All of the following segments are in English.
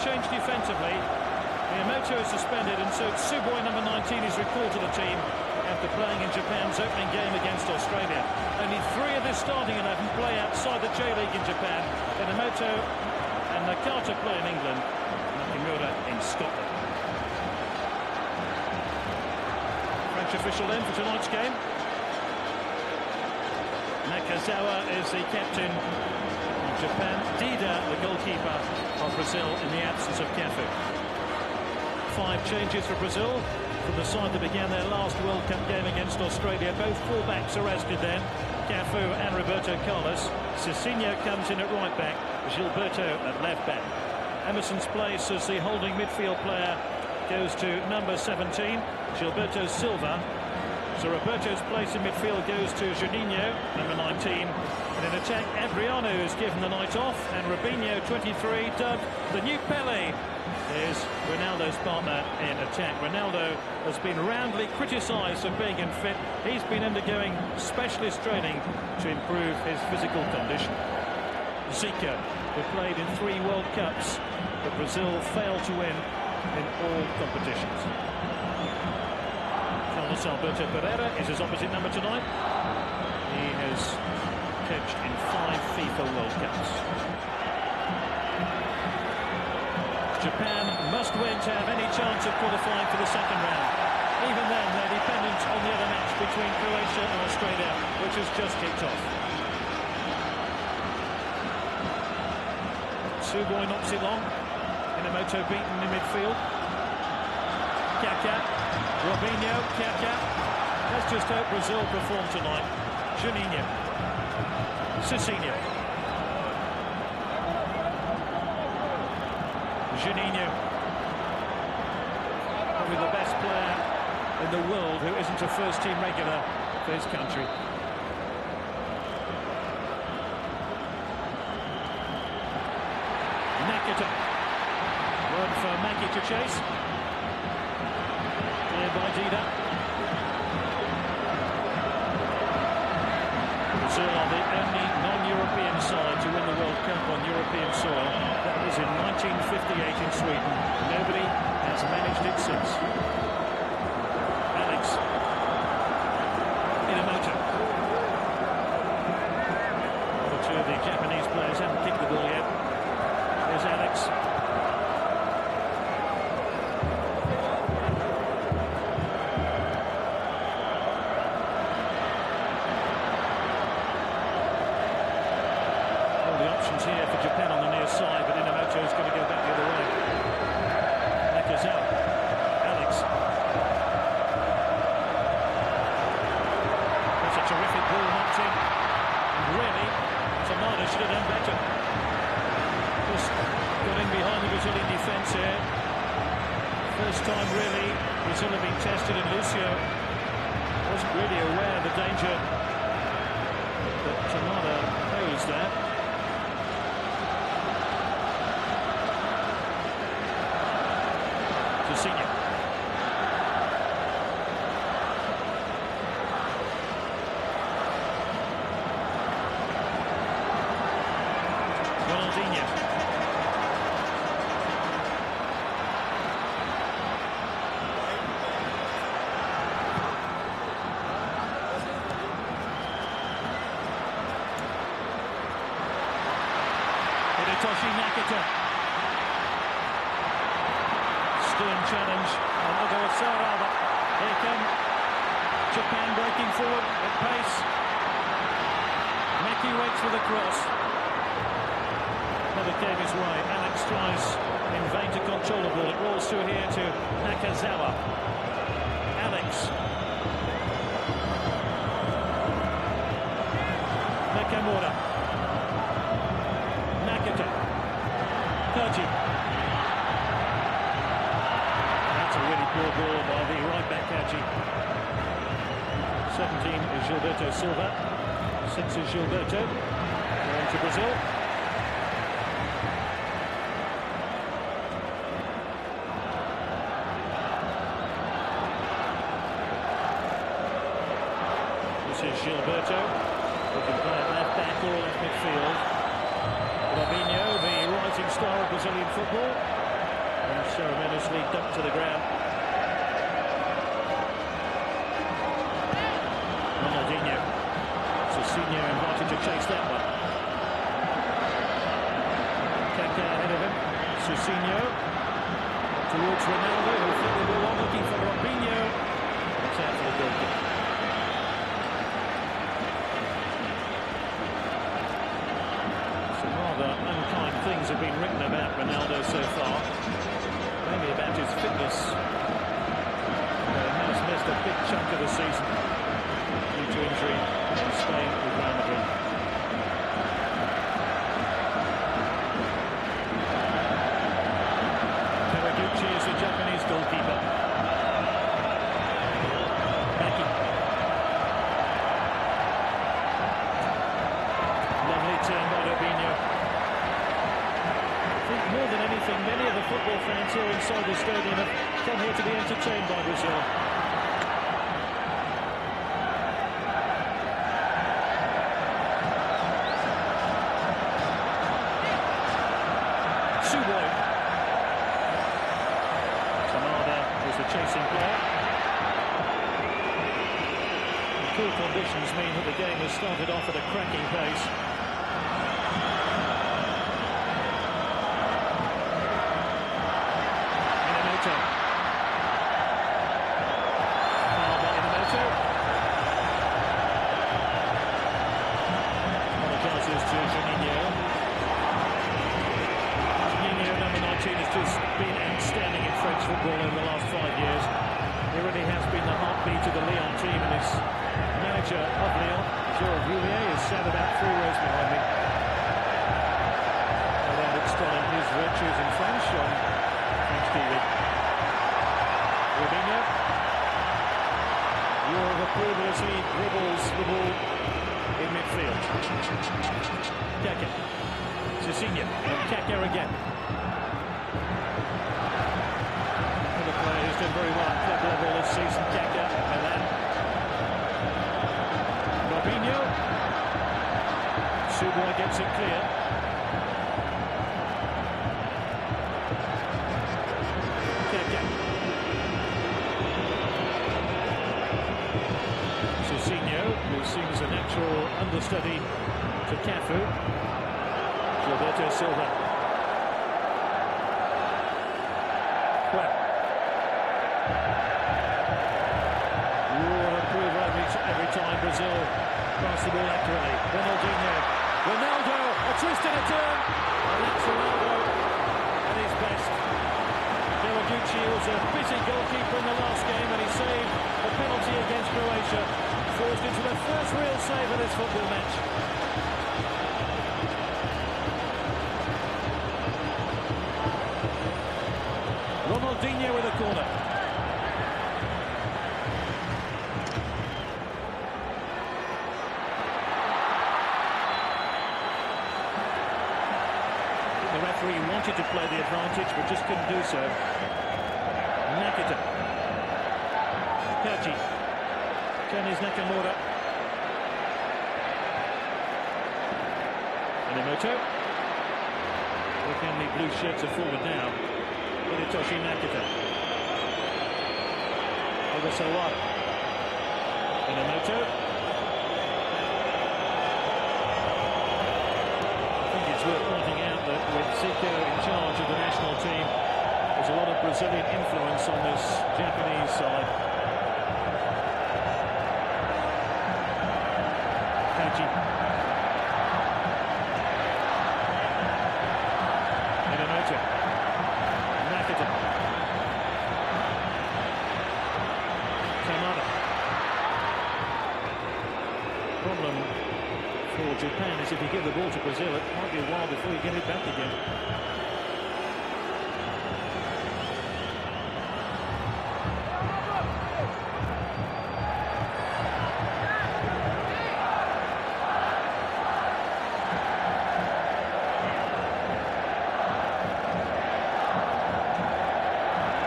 change defensively. Miyamoto is suspended, and so Tsuboi, number 19, is recalled to the team after playing in Japan's opening game against Australia. Only 3 of this starting 11 play outside the J-League in Japan. Miyamoto and Nakata play in England, Nakamura in Scotland. French official then for tonight's game. Nakazawa is the captain of Japan. Dida, the goalkeeper of Brazil, in the absence of Cafu. 5 changes for Brazil from the side that began their last World Cup game against Australia. Both fullbacks are rested then, Cafu and Roberto Carlos. Cicinho comes in at right back, Gilberto at left back. Emerson's place as the holding midfield player goes to number 17, Gilberto Silva. So Roberto's place in midfield goes to Juninho, number 19. And in attack, Adriano is given the night off, and Robinho, 23, dubbed the new Pele, is Ronaldo's partner in attack. Ronaldo has been roundly criticised for being unfit. He's been undergoing specialist training to improve his physical condition. Zico, who played in 3 World Cups, but Brazil failed to win in all competitions. Carlos Alberto Pereira is his opposite number tonight. He has coached in 5 FIFA World Cups. Japan must win to have any chance of qualifying for the second round. Even then, they're dependent on the other match between Croatia and Australia, which has just kicked off. Tsuboi knocks it long. Inamoto beaten in midfield. Kaká, Robinho, Kaká. Let's just hope Brazil perform tonight. Juninho, Cicinho. Juninho, probably the best player in the world who isn't a first-team regular for his country. Nakata, one for Maki to chase. Cleared by Dida. Brazil are the only non-European side to win the World Cup on European soil. That was in 1958 in Sweden. Nobody has managed it since. Alex. Inamoto. One or 2 of the Japanese players haven't kicked the ball yet. There's Alex. Here for Japan on the near side, but Inamoto is going to go back the other way. Nakazawa, Alex. That's a terrific ball knocked in. And really, Tamada should have done better. Just got in behind the Brazilian defence here. First time really Brazil have been tested, and Lucio wasn't really aware of the danger that Tamada posed there. Cicinho. Ronaldinho. Hidetoshi Nakata. Challenge on Ogo Sarada. Here come Japan breaking forward at pace. Maki waits for the cross. Never came his way. Alex tries in vain to control the ball. It rolls through here to Nakazawa. Alex. Nakamura. Nakata. Koji. Poor ball by the right back, Kaji. 17 is Gilberto Silva. 6 is Gilberto. Going to Brazil. This is Gilberto. Who can play at left back or left midfield. Robinho, the rising star of Brazilian football. Unceremoniously dumped to the ground. Ronaldinho. Cicinho invited to chase that one. Kaka ahead of him. Cicinho towards Ronaldo, who flicked the ball on, looking for Robinho. It's out for the goalkeeper. Some rather unkind things have been written about Ronaldo so far. Mainly about his fitness. He has missed a big chunk of the season due to injury in Spain with Real Madrid. Is the Japanese goalkeeper. Becky. Lovely turn by Robinho. I think more than anything, many of the football fans here inside the stadium have come here to be entertained by Brazil. The chasing player. The cool conditions mean that the game has started off at a cracking pace. Inamoto. Foul by Inamoto. Apologises to Juninho. Juninho, number 19, has just been outstanding in French football over the last 5 years. He really has been the heartbeat of the Lyon team, and his manager of Lyon, Jean Roulier, is sat about 3 rows behind me. No doubt extolling his virtues in French on French TV. Robinho. Roar of approval as he dribbles the ball in midfield. Kaka. Cicinho. And Kaka again. He's done very well at club level this season. Kaka, Milan. Robinho. Suboy gets it clear. Kaka. Cicinho, who seems a natural understudy to Cafu. Gilberto Silva. Well. Every time Brazil pass the ball accurately. Ronaldinho. Ronaldo, a twist and a turn. And that's Ronaldo at his best. Rewatch was a busy goalkeeper in the last game, and he saved a penalty against Croatia. Forced into the first real save of this football match. Ronaldinho with a corner. The referee wanted to play the advantage, but just couldn't do so. Nakata. Kaji. Kenny's Nakamura. Inamoto. Look how many blue shirts are forward now. Hidetoshi Nakata. Ogasawara. Inamoto. It's worth pointing out that with Zico in charge of the national team, there's a lot of Brazilian influence on this Japanese side. Kaji. Inamoto. Nakata. Kamada. Problem for Japan is if you give the ball to Brazil, it might be a while before you get it back again.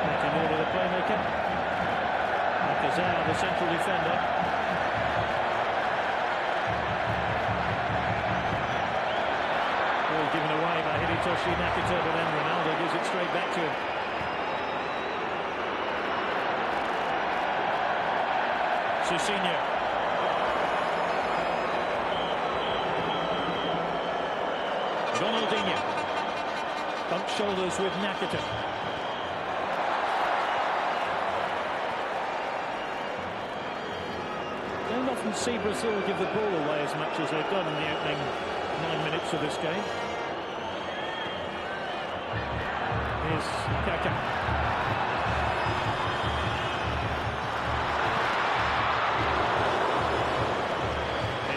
Nakamura, the playmaker. Nakazawa, the central defender. Given away by Hidetoshi Nakata, but then Ronaldo gives it straight back to him. Cicinho. Ronaldinho. Bump shoulders with Nakata. Don't often see Brazil give the ball away as much as they've done in the opening 9 minutes of this game. Here's Kaká.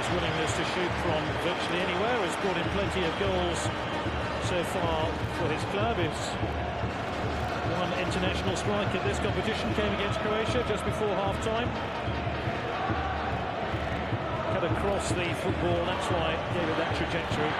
Willingness to shoot from virtually anywhere has brought in plenty of goals so far for his club. His one international strike in this competition came against Croatia just before half-time. Cut across the football, that's why it gave it that trajectory.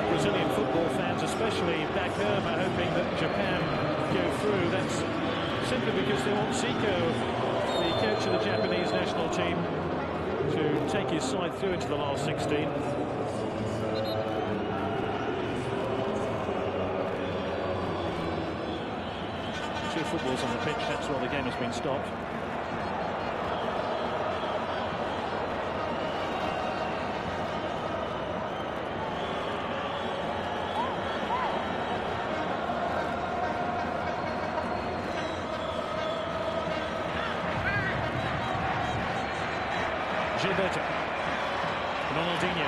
Brazilian football fans, especially back home, are hoping that Japan go through. That's simply because they want Zico, the coach of the Japanese national team, to take his side through into the last 16. Two footballs on the pitch, that's why the game has been stopped. Gilberto. Ronaldinho.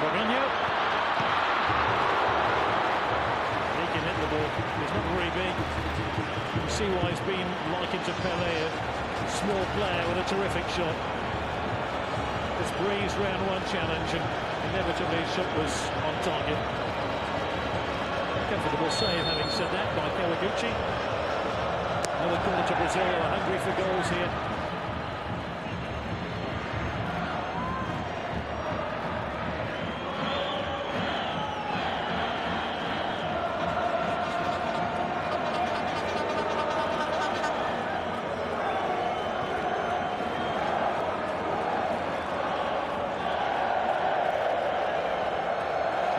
Robinho. He can hit the ball. He's not very big. You can see why he's been likened to Pelé, a small player with a terrific shot. Just breezed round one challenge and inevitably his shot was on target. Comfortable save, having said that, by Kawaguchi. Another corner to Brazil, who are hungry for goals here.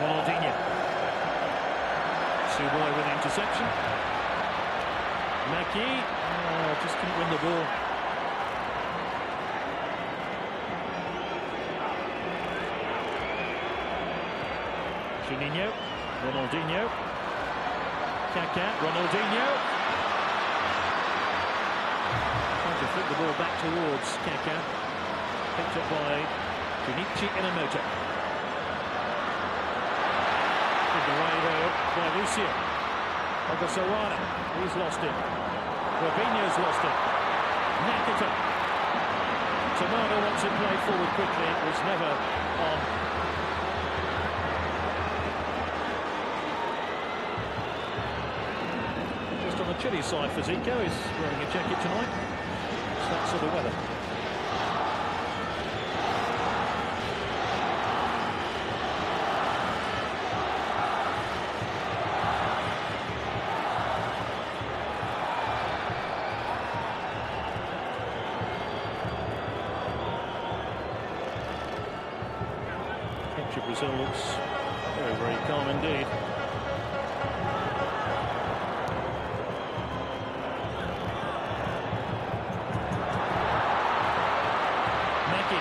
Ronaldinho. Suboy with an interception. Maki, just couldn't win the ball. Juninho, Ronaldinho, Kaká, Ronaldinho. Trying to flip the ball back towards Kaká. Picked up by Junichi Inamoto. Taken away though by Lucio. Ogasawara, he's lost it. Robinho's lost it. Nakata. Tomato wants it played forward quickly. It was never on. Just on the chilly side for Zico. He's wearing a jacket tonight. It's that sort of weather. Brazil looks very, very calm indeed. Maki.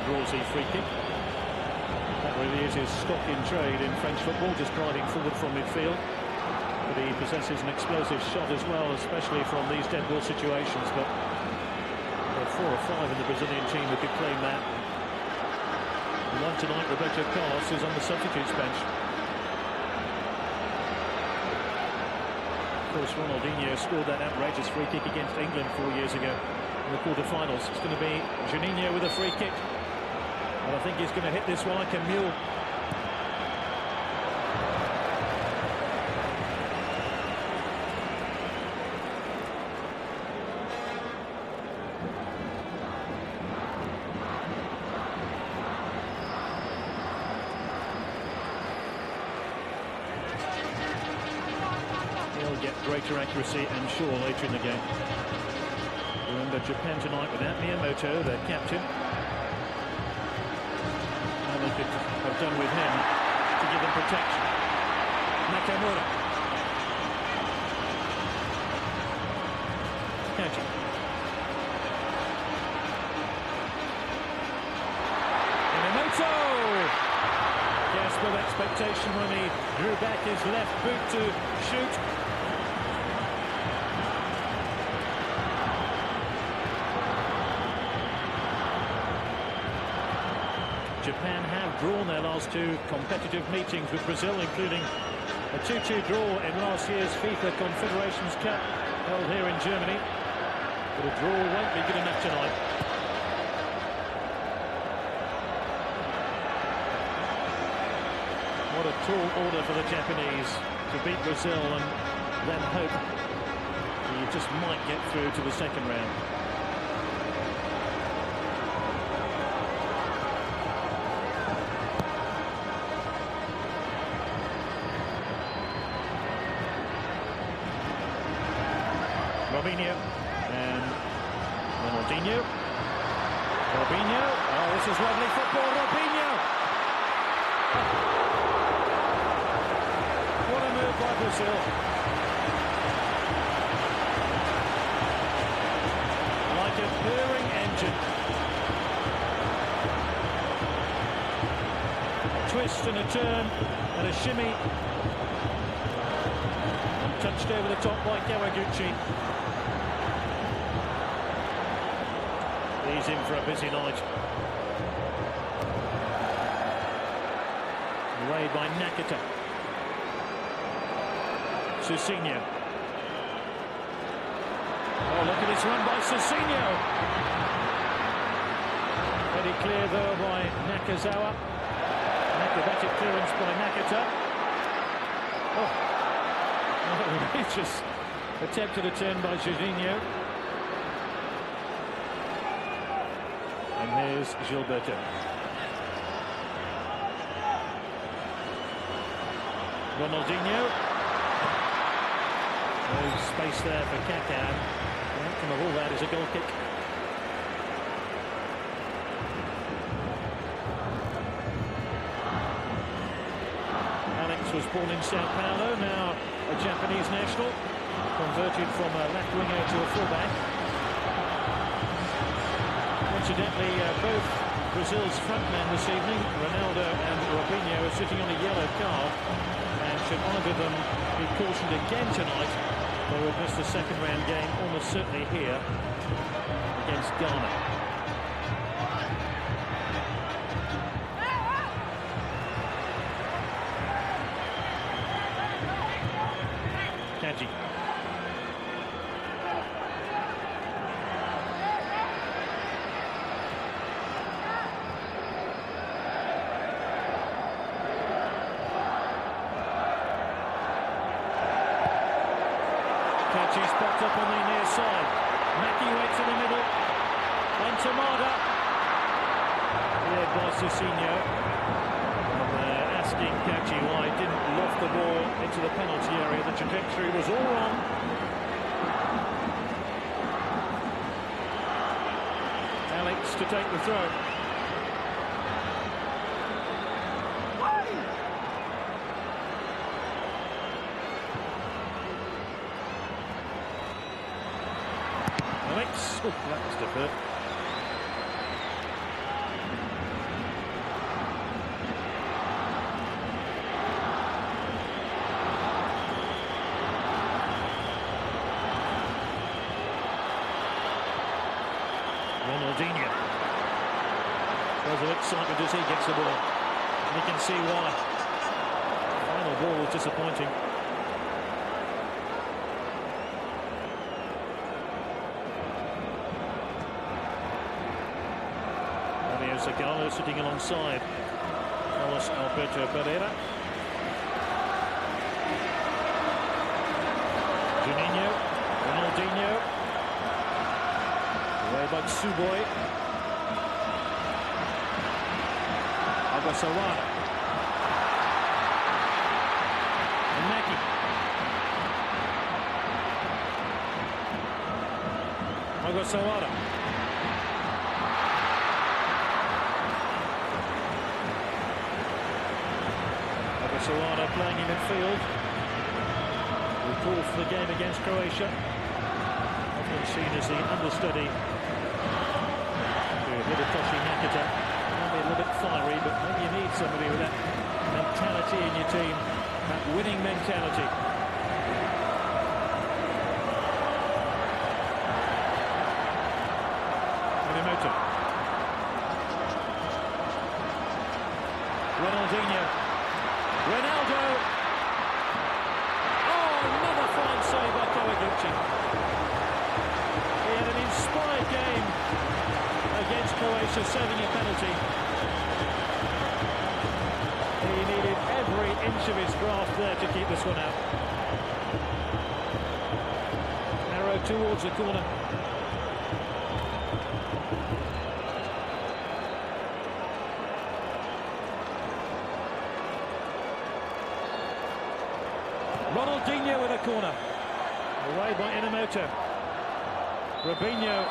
Draws the free kick. That really is his stock in trade in French football, just driving forward from midfield. But he possesses an explosive shot as well, especially from these dead ball situations. But there are 4 or 5 in the Brazilian team who could claim that. And one tonight, Roberto Carlos, is on the substitutes bench. Of course, Ronaldinho scored that outrageous free kick against England 4 years ago in the quarter-finals. It's going to be Juninho with a free kick. Well, I think he's going to hit this one like a mule. He'll get greater accuracy, I'm sure, later in the game. Remember, Japan tonight without Miyamoto, their captain. And they could have done with him to give them protection. Nakamura. Kaji. Miyamoto! Gasp of expectation when he drew back his left boot to shoot. Japan have drawn their last two competitive meetings with Brazil, including a 2-2 draw in last year's FIFA Confederations Cup held here in Germany. But a draw won't be good enough tonight. What a tall order for the Japanese to beat Brazil and then hope you just might get through to the second round. Robinho and Ronaldinho. Robinho. Oh, this is lovely football. Robinho. What a move by Brazil. Like a purring engine. A twist and a turn and a shimmy. And touched over the top by Kawaguchi. He's in for a busy night. Laid by Nakata. Susinho. Oh, look at this run by Susinho. Very clear though by Nakazawa. An acrobatic clearance by Nakata. Oh, outrageous attempt at a turn by Jorginho. And here's Gilberto. Ronaldinho. No space there for Kaká. The outcome of all that is a goal kick. Alex was born in Sao Paulo, now a Japanese national, converted from a left winger to a fullback. Incidentally, both Brazil's frontmen this evening, Ronaldo and Robinho, are sitting on a yellow card, and should either of them be cautioned again tonight, they would miss the second round game almost certainly here against Ghana. Kaji. Kaji's popped up on the near side. Mackie waits in the middle. And Tamada. Cleared by Susinho. Asking Kaji why he didn't loft the ball into the penalty area. The trajectory was all wrong. Alex to take the throw. Alex, oh, that must have hurt. Ronaldinho. There's an excitement as he gets the ball. And you can see why. Final ball was disappointing. Zagallo sitting alongside Carlos Alberto Pereira. Juninho, Ronaldinho, away by Suboy. Agasawara. And Mackie. Agasawara. Agasawara playing in midfield. Call for the game against Croatia. Often seen as the understudy to Hidetoshi Nakata. Can be a little bit fiery, but maybe you need somebody with that mentality in your team, that winning mentality. Minamoto. Ronaldinho. Ronaldo. Save by Kawaguchi. He had an inspired game against Croatia, saving a penalty. He needed every inch of his graft there to keep this one out. Arrow towards the corner. Ronaldinho with a corner. Away by Inamoto. Robinho.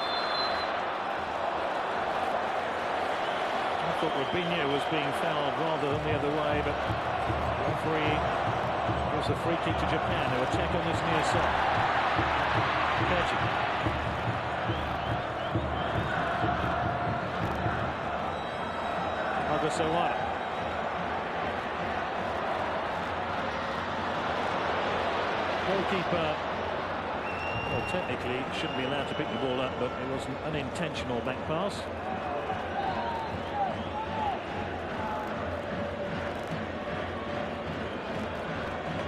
I thought Robinho was being fouled rather than the other way, but the referee gives a free kick to Japan, who attack on this near side. Kaji. Agasawara. Goalkeeper, well, technically shouldn't be allowed to pick the ball up, but it was an unintentional back pass.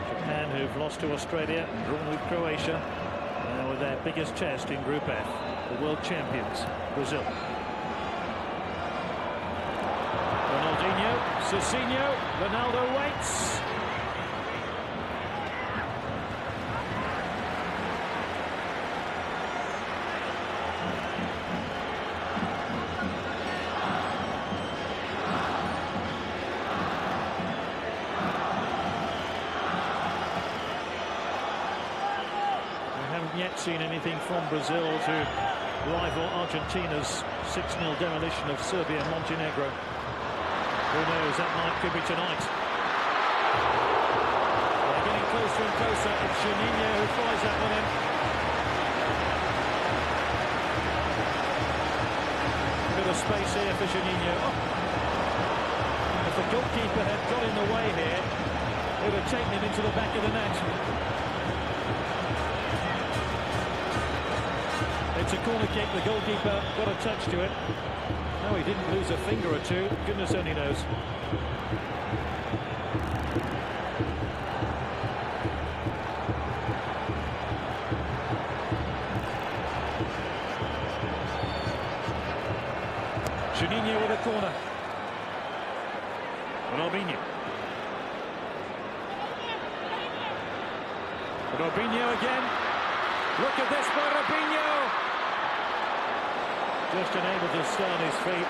Japan, who've lost to Australia and drawn with Croatia, now with their biggest test in Group F, the world champions, Brazil. Ronaldinho, Cicinho, Ronaldo waits. Yet seen anything from Brazil to rival Argentina's 6-0 demolition of Serbia and Montenegro. Who knows, that night could be tonight. They're getting closer and closer. It's Juninho who flies that one in. A bit of space here for Juninho. Oh. If the goalkeeper had got in the way here, it would have taken him into the back of the net. It's a corner kick, the goalkeeper got a touch to it. No, he didn't lose a finger or two, goodness only knows. Juninho with a corner. Robinho. Robinho again. Look at this by Robinho. Just unable to stay on his feet.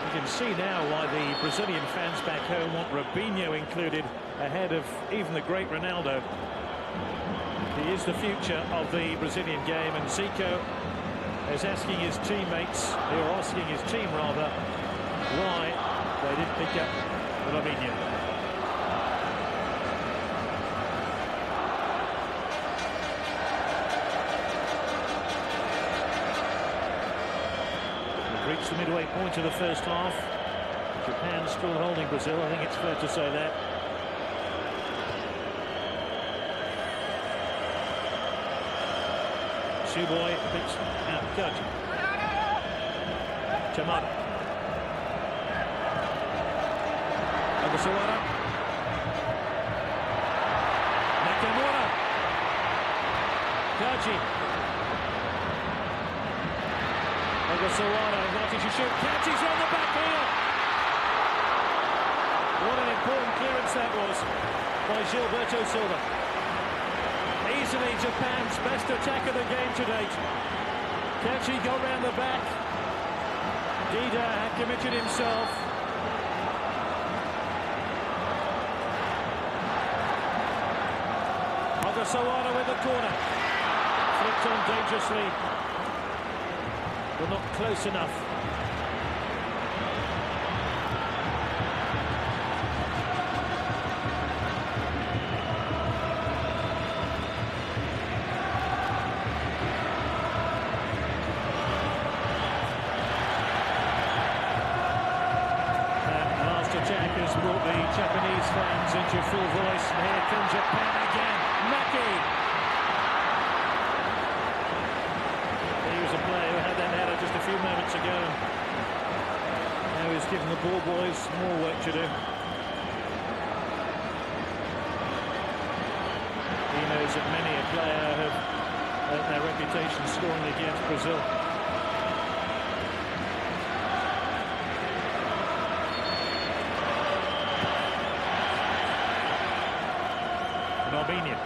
You can see now why the Brazilian fans back home want Robinho included ahead of even the great Ronaldo. He is the future of the Brazilian game, and Zico is asking his teammates, or asking his team rather, why they didn't pick up Robinho. Reached the midway point of the first half. Japan still holding Brazil, I think it's fair to say that. Suboy picks out Kaji. Tamada. Agasawara. Nakamura. Kaji. Sawada invited to shoot. Catches on the back heel. What an important clearance that was by Gilberto Silva. Easily Japan's best attack of the game to date. Kachi got round the back. Dida had committed himself. Sawada with the corner. Flicked on dangerously. But not close enough. That last attack has brought the Japanese fans into full voice. And here comes Japan again. Maki. He was a player who had that header just a few moments ago. Now he's giving the ball boys more work to do. He knows that many a player have earned their reputation scoring against Brazil. Albania.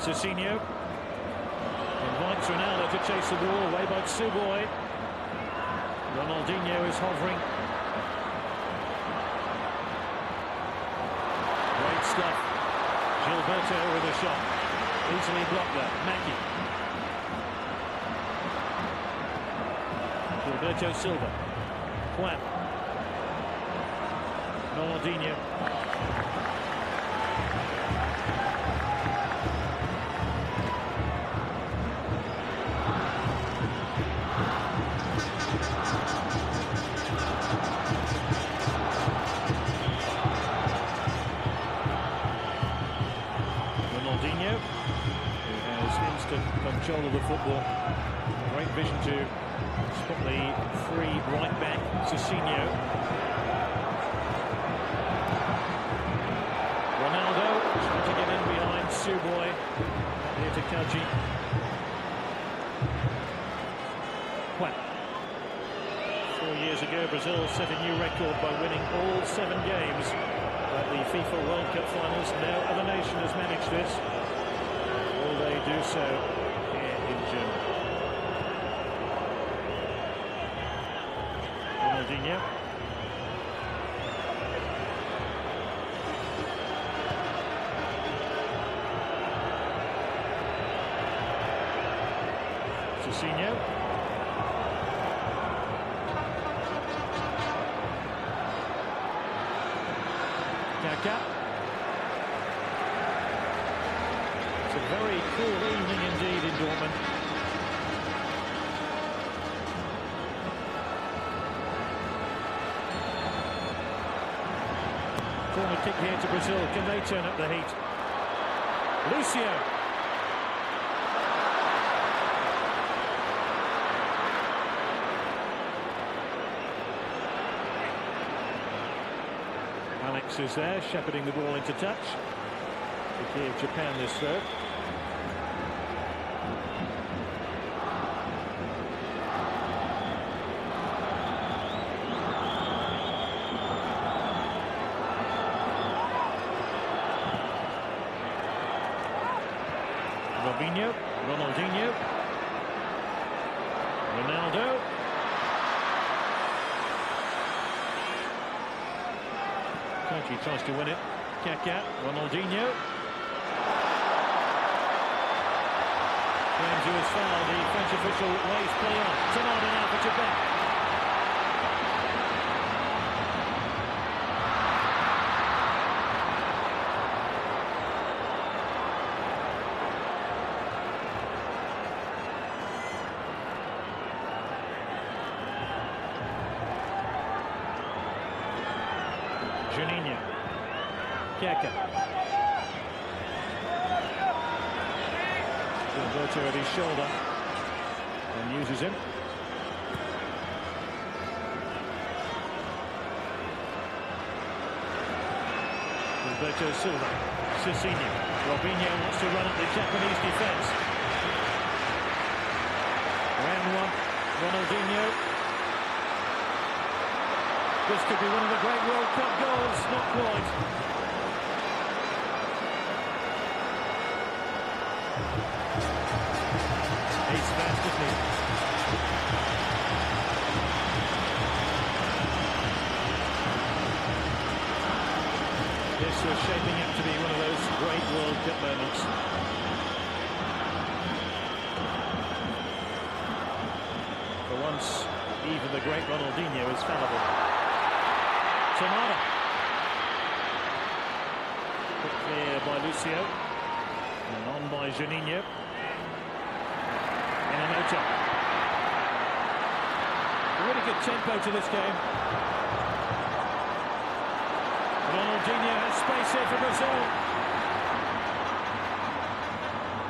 Cicinho invites Ronaldo to chase the ball away by Tsuboi. Ronaldinho is hovering. Great stuff. Gilberto with a shot. Easily blocked there. Maki. Gilberto Silva. Juan. Ronaldinho. Ronaldinho, who has instant control of the football. Great vision to spot the free right back, Cicinho. Ronaldo trying to get in behind Tsuboi. Here to Kaji. Juan. 4 years ago, Brazil set a new record by winning all 7 games at the FIFA World Cup finals. No other nation has managed this. Will they do so here in June? Ronaldinho. Cicinho. Kaka. It's a very cool evening indeed in Dortmund. Corner kick here to Brazil. Can they turn up the heat? Lucio. Alex is there, shepherding the ball into touch. The key of Japan this throw. Robinho, Ronaldinho, Ronaldo. He tries to win it. Kaka, Ronaldinho. Claims he was fouled. The French official waves play on. Tonali now for Japan. Juninho. Kaka. Gilberto at his shoulder. and uses him. Alberto Silva, Cicinho, Robinho wants to run at the Japanese defence. Round one, Ronaldinho. This could be one of the great World Cup goals, not quite. He's fast, isn't he? This was shaping up to be one of those great World Cup moments. For once, even the great Ronaldinho is fallible. Tomada. Put clear by Lucio. And on by Juninho. Inamoto. Really good tempo to this game. Ronaldinho has space here for Brazil.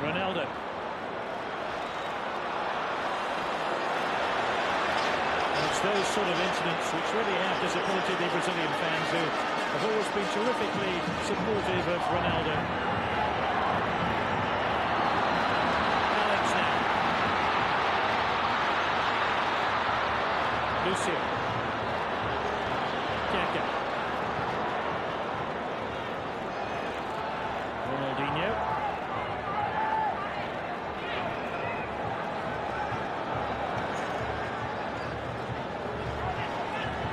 Ronaldo. And it's those sort of incidents which really have disappointed the Brazilian fans, who have always been terrifically supportive of Ronaldo. Alex now. Lucio. Kaka. Ronaldinho.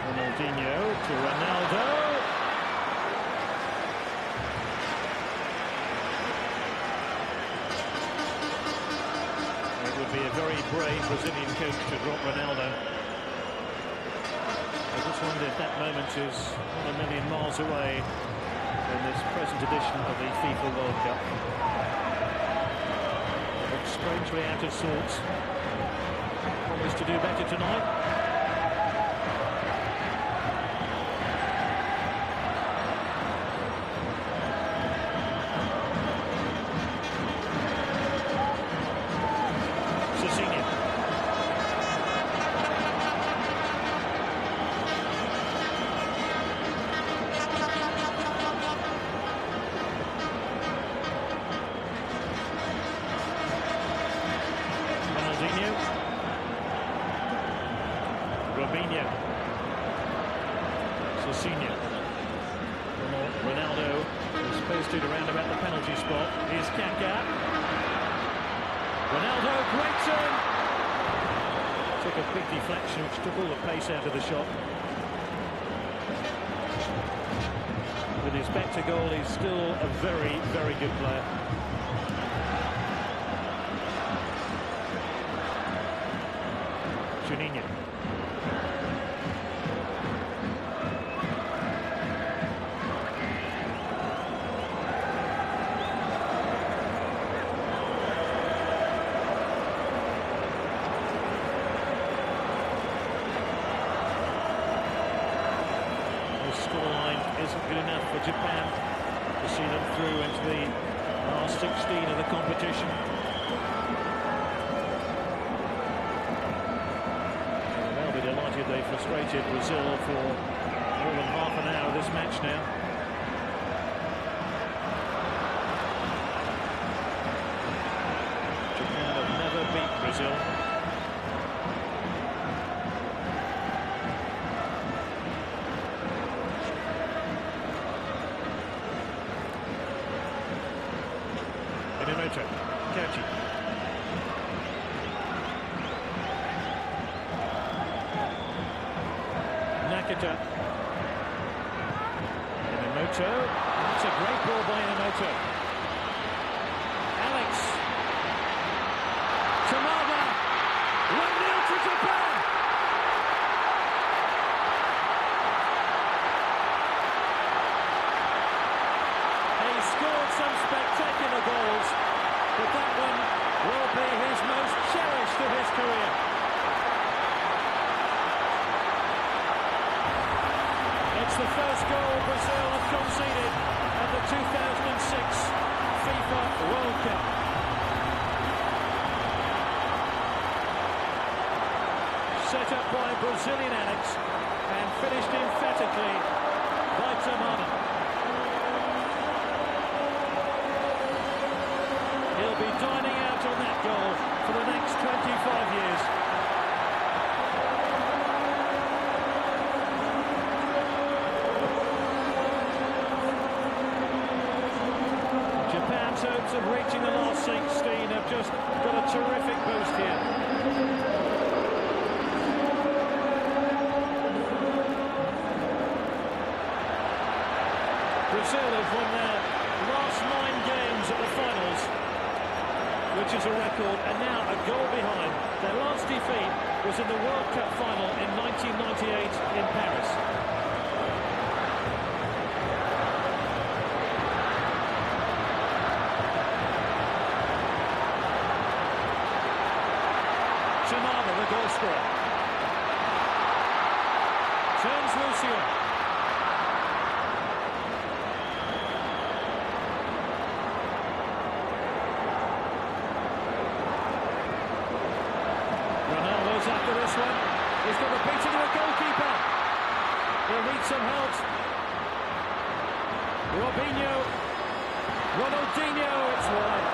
Ronaldinho to Ronaldo. It would be a very brave Brazilian coach to drop Ronaldo. I just wonder if that moment is not a million miles away in this present edition of the FIFA World Cup. Looks strangely out of sorts. Promised to do better tonight. Cicinho. Ronaldinho. Robinho. Cicinho. Ronaldo is posted around about the penalty spot. Here's Kaka. Ronaldo, great turn. Took a big deflection which took all the pace out of the shot. With his back to goal, he's still a very, very good player. Juninho. Scoreline isn't good enough for Japan to see them through into the last 16 of the competition. They'll be delighted they frustrated Brazil for more than half an hour of this match now. Japan have never beat Brazil. Inamoto, Kachi. Nakata. Inamoto. That's a great ball by Inamoto. Alex. Tomada. 1-0 to Japan. He scored some spectacular goals, but that one will be his most cherished of his career. It's the first goal Brazil have conceded at the 2006 FIFA World Cup. set up by Brazilian Alex and finished emphatically by Tamana. He'll be dining out on that goal for the next 25 years. Japan's hopes of reaching the last 16 have just got a terrific boost here. Brazil have won their last 9 games at the finals, which is a record, and now a goal behind. Their last defeat was in the World Cup final in 1998 in Paris. Tamana, the goal scorer. Turns Lucio. Ronaldo's after this one. He's got a beat into a goalkeeper. He'll need some help. Robinho. Ronaldinho, it's wide.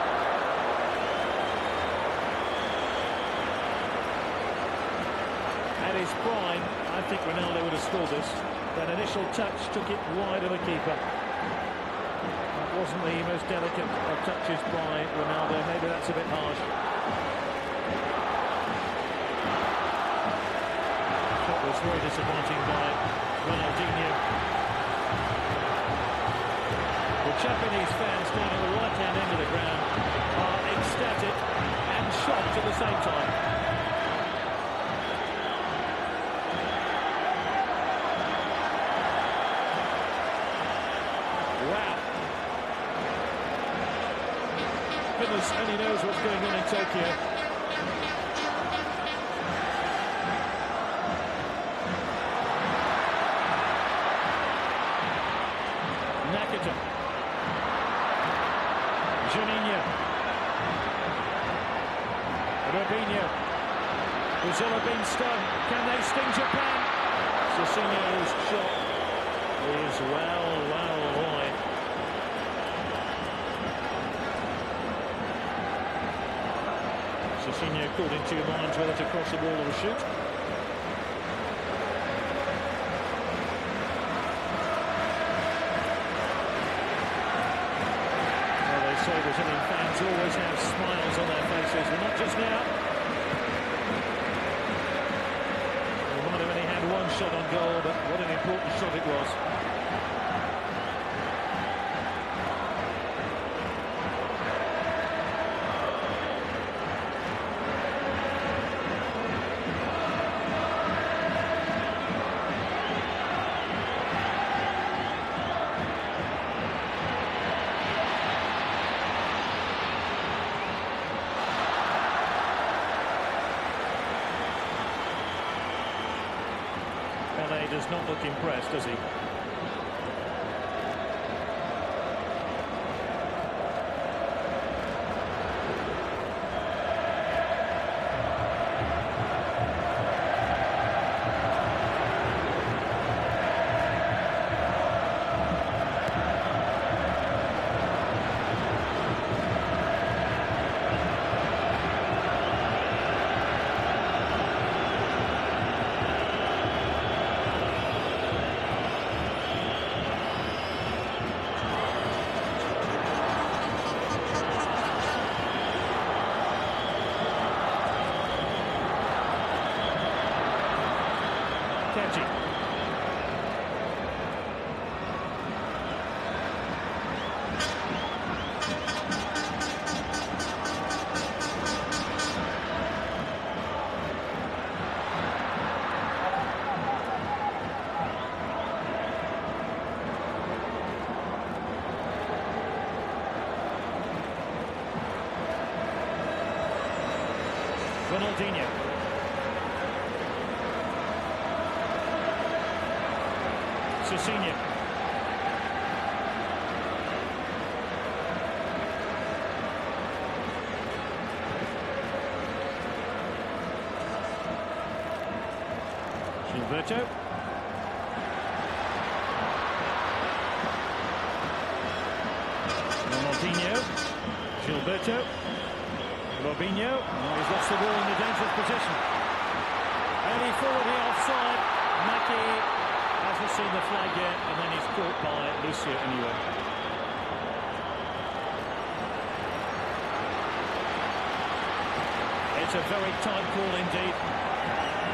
At his prime, I think Ronaldo would have scored this. That initial touch took it wide of the keeper. That wasn't the most delicate of touches by Ronaldo. Maybe that's a bit harsh. That was very disappointing by Ronaldinho. The Japanese fans down at the right-hand end of the ground are ecstatic and shocked at the same time. Wow. Goodness only knows what's going on in Tokyo. Nakata. Juninho. Robinho. Brazil have been stung. Can they sting Japan? Cecinho's shot is well wide. Cecinho caught in 2 minds whether to cross the ball or shoot. Well, they say Brazilian fans always have smiles on their faces, but not just now. They might have only had 1 shot on goal, but what an important shot it was. Pelé does not look impressed, does he? Kenji. Ronaldinho. Cecinho. Gilberto. Ronaldinho. Gilberto. Robinho. Oh, he's lost the ball in a dangerous position. Only forward here offside. Mackie hasn't seen the flag yet, and then he's caught by Lucia anyway. It's a very tight call indeed.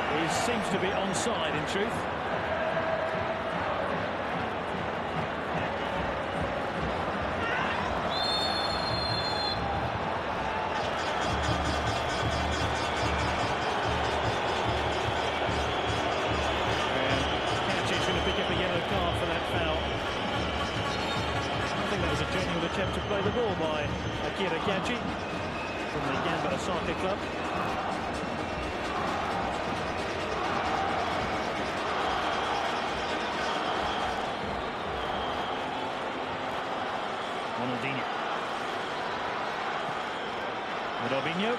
He seems to be onside in truth. Attempt to play the ball by Akira Kaji from the Gamba Osaka club. Ronaldinho. Robinho.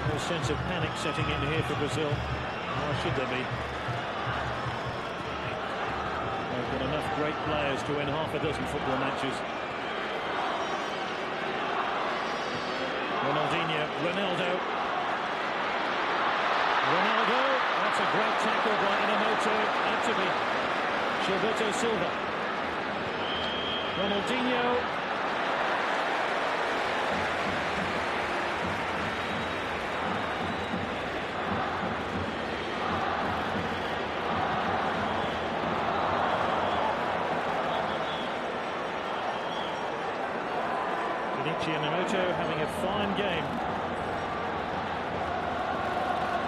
No sense of panic setting in here for Brazil. Why should there be? They've got enough great players to win half a dozen football matches. Ronaldinho, Ronaldo. Ronaldo, that's a great tackle by Inamoto. Had to be Gilberto Silva. Ronaldinho. Inamoto having a fine game.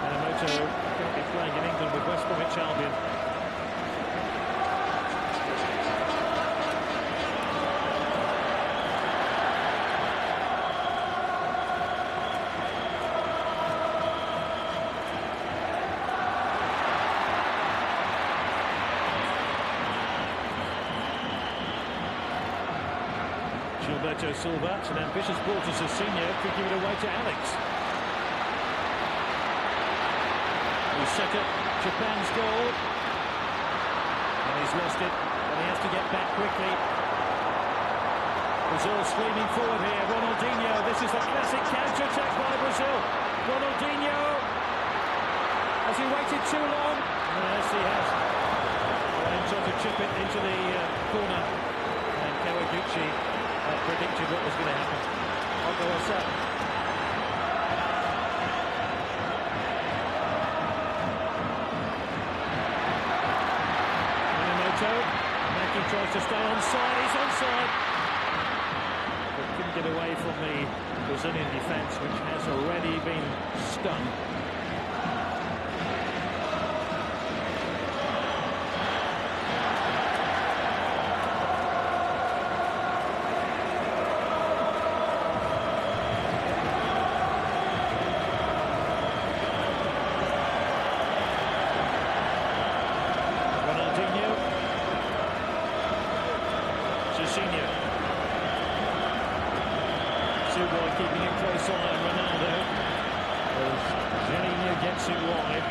Inamoto currently playing in England with West Bromwich Albion. Gilberto Silva, it's an ambitious ball to Cicinho, could give it away to Alex. He set up Japan's goal, and he's lost it, and he has to get back quickly. Brazil streaming forward here, Ronaldinho, this is the classic counter-attack by Brazil. Ronaldinho, has he waited too long? Yes, he has. And tried to chip it into the corner, and Kawaguchi predicted what was going to happen. Ogo Osaka. Inamoto. Mackie tries to stay onside. He's onside. But couldn't get away from the Brazilian defence, which has already been stung. Boy keeping a close eye on Ronaldo as Geninho gets it wide.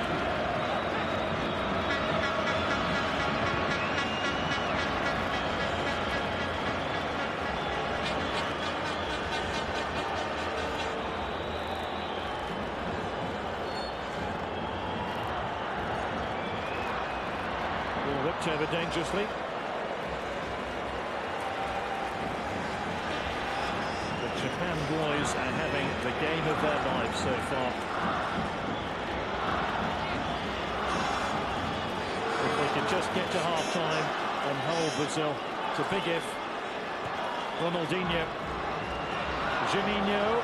Ball whipped over dangerously. Japan boys are having the game of their lives so far. If they could just get to half-time and hold Brazil, it's a big if. Ronaldinho. Geninho.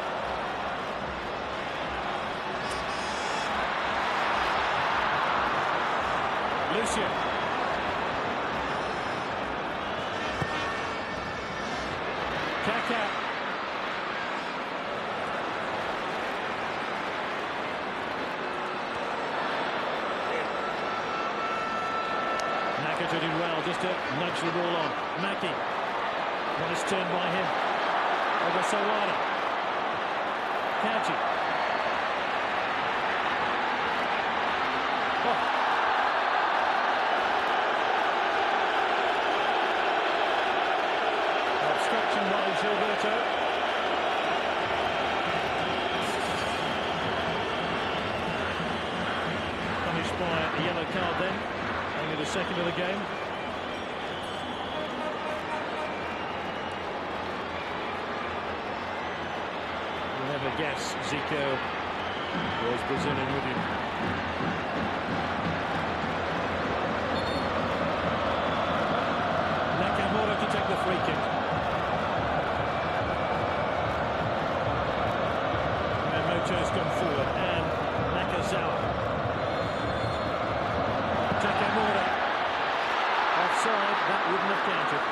Lucia. Kaká. Naka did well just to nudge the ball on. Mackie. Nice turn by him. Over Sawada. Kaji. Gilberto. Punished by a yellow card then, only the second of the game. You'll never guess Zico was Brazilian, would you? Nakamura to take the free kick. Moto's gone forward, and Nakazawa. Takamura. Offside, that wouldn't have counted.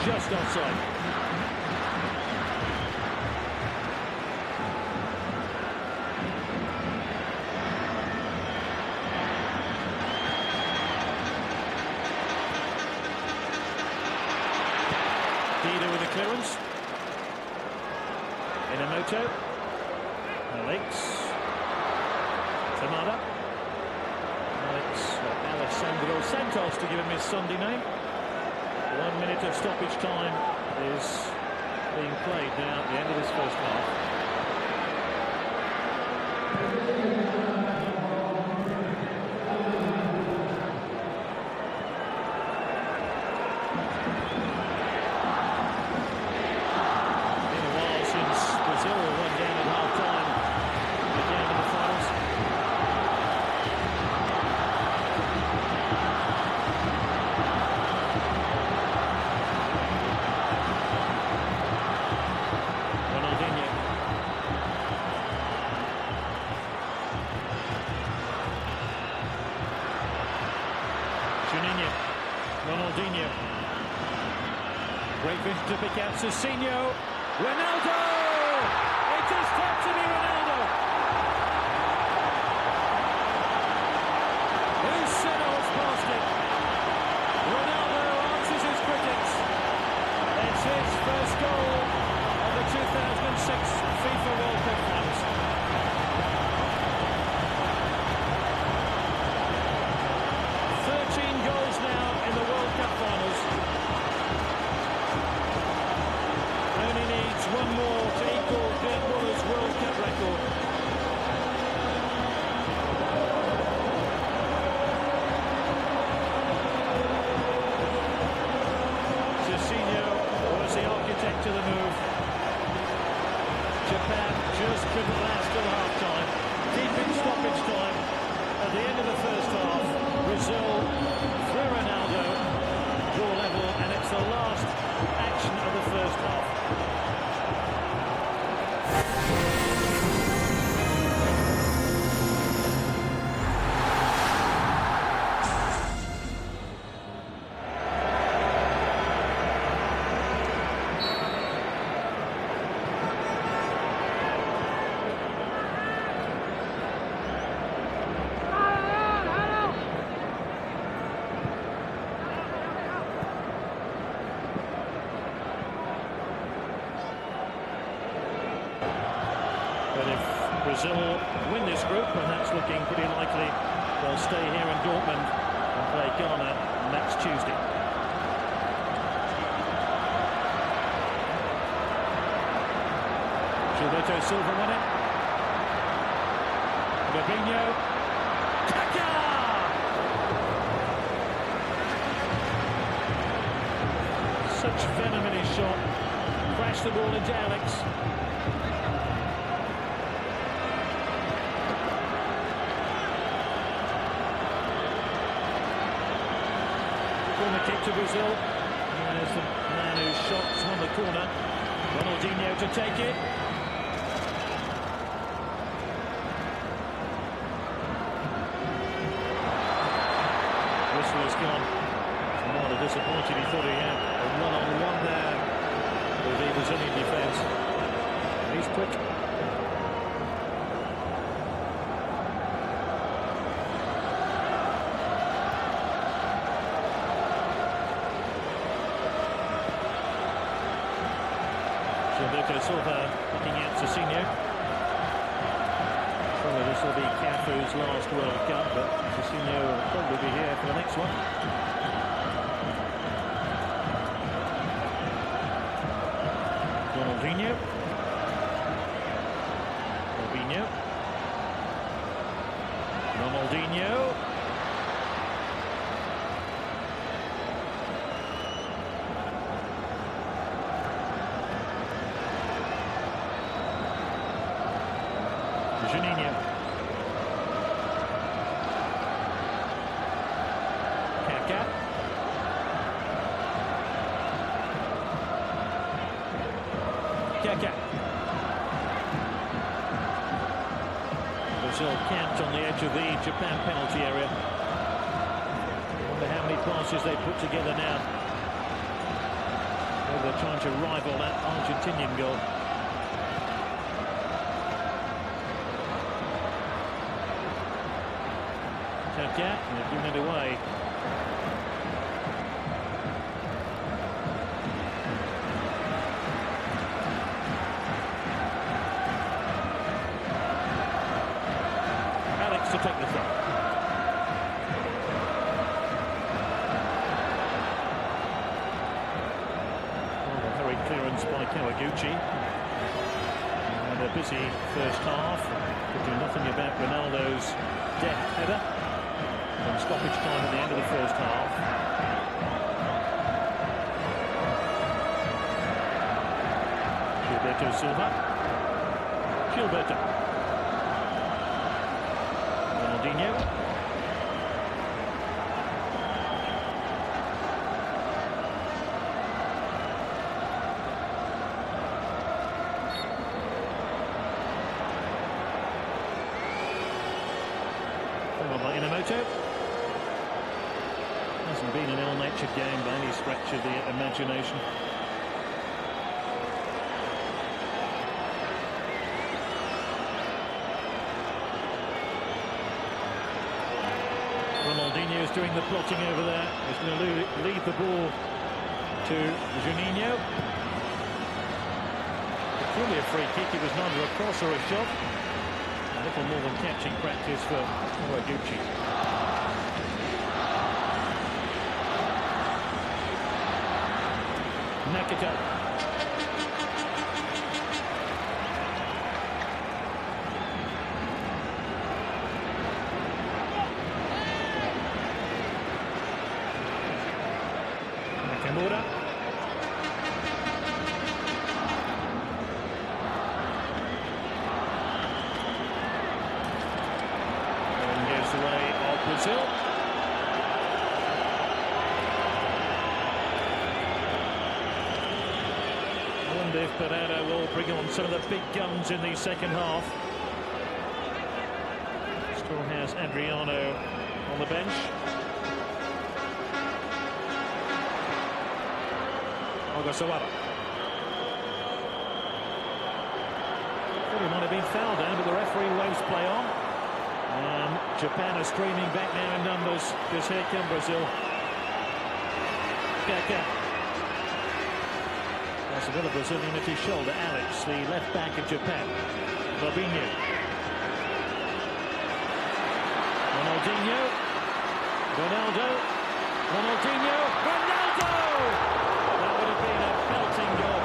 Just offside. Dida with a clearance. Inamoto. Alex. Tamada. Alessandro Santos to give him his Sunday name. 1 minute of stoppage time is being played now at the end of this first half. Ronaldinho. Great vision to pick out Cicinho. Ronaldo! It is thought to be Ronaldo. Who settles past it? Ronaldo answers his critics. It's his first goal of the 2006 FIFA World Cup finals. One more to equal Gerd Muller's World Cup record. Cicinho was the architect of the move. Japan just couldn't last till half-time. Deep in stoppage time. At the end of the first half, Brazil, through Ronaldo, draw level, and it's the last action of the first half. But if Brazil win this group, and that's looking pretty likely, they'll stay here in Dortmund and play Ghana next Tuesday. Gilberto Silva won it. Fabinho. Kaka! Such venom in his shot. Crashed the ball into Alex. Corner kick to Brazil. And there's the man whose shot's on the corner. Ronaldinho to take it. Whistle has gone. Rather disappointed. He thought he had a one-on-one there with the Brazilian defence. He's quick. Gilberto Silva looking at Cicinho. Surely this will be Cafu's last World Cup, but Cicinho will probably be here for the next one. Ronaldinho. Ronaldinho. Juninho. Kaká. Kaká. Brazil camped on the edge of the Japan penalty area. I wonder how many passes they put together now. Well, they're trying to rival that Argentinian goal. Kaká, they've given it away. To take the throw. Oh, a hurried clearance by Kawaguchi. And a busy first half. Could do nothing about Ronaldo's deft header. And stoppage time at the end of the first half. Gilberto Silva. Gilberto. Ronaldinho. Followed by Inamoto. Hasn't been an ill-natured game by any stretch of the imagination. Ronaldinho is doing the plotting over there. He's going to lead the ball to Juninho. Clearly a free kick. It was neither a cross or a shot. A little more than catching practice for Kawaguchi. Nakata. Nakamura. And goes the way of Brazil. I wonder if Pereira will bring on some of the big guns in the second half. Still has Adriano on the bench. Ogasawara. Thought he might have been fouled down, but the referee waves play on. And Japan are streaming back now in numbers, because here come Brazil. Kaká. That's a bit of Brazilian at his shoulder. Alex, the left back of Japan. Robinho. Ronaldinho. Ronaldo. Ronaldinho. Ronaldo! Been a belting goal.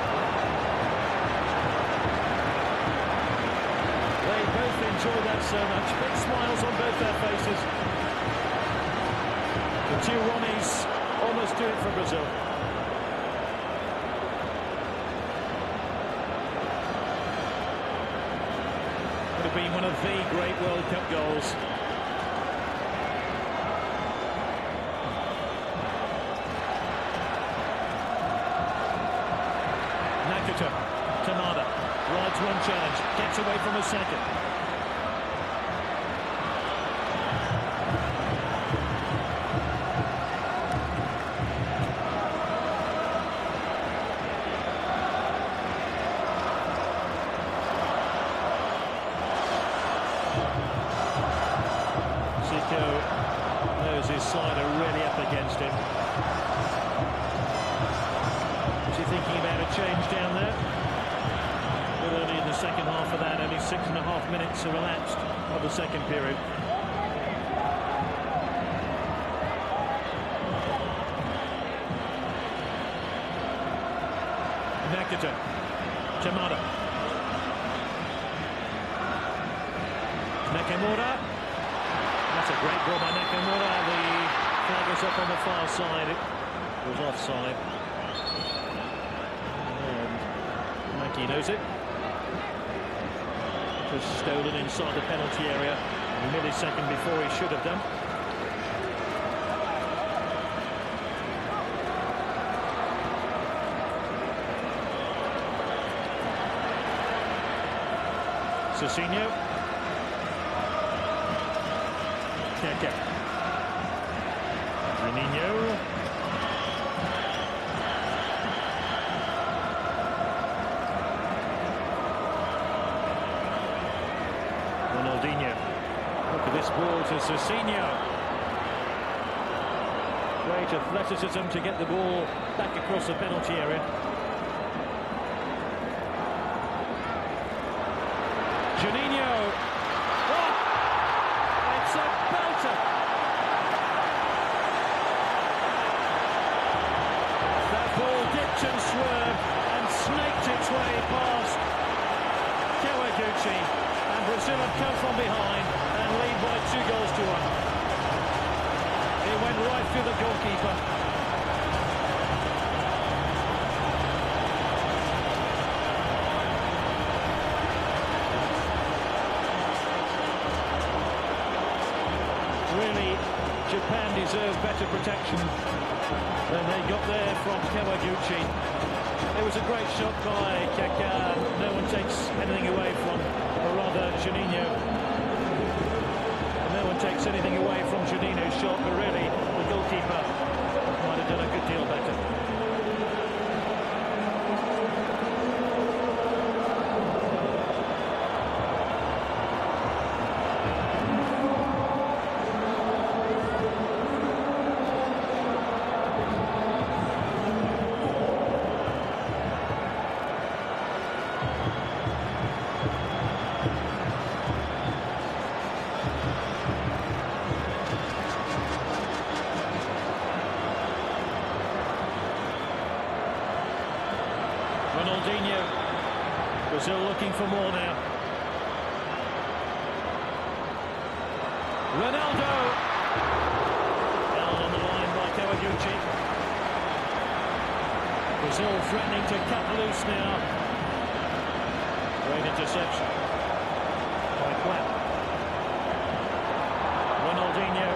They both enjoy that so much. Big smiles on both their faces. The two Ronnies almost do it for Brazil. Would have been one of the great World Cup goals. Tanada rides one challenge, gets away from a second. Zico knows his side are really up against him. Is he thinking about a change down there? Early in the second half of that, only 6.5 minutes have elapsed of the second period. Nakata. Tamada. Nakamura. That's a great ball by Nakamura. The flag is up on the far side. It was offside. And Mackie knows it. It was stolen inside the penalty area a millisecond before he should have done. Cicinho. Keke. Juninho. Ronaldinho. Look at this ball to Cicinho. Great athleticism to get the ball back across the penalty area. Juninho. Oh! It's a belter. That ball dipped and swerved and snaked its way past Kawaguchi. And Brazil have come from behind and lead by 2-1. It went right through the goalkeeper. Really, Japan deserve better protection than they got there from Kawaguchi. It was a great shot by Kaká. No one takes anything away from, or rather, Juninho. No one takes anything away from Juninho's shot, but really, the goalkeeper might have done a good deal better. Ronaldinho. Brazil looking for more now. Ronaldo. Down on the line by Kawaguchi. Brazil threatening to cut loose now. Great interception by Quack. Ronaldinho.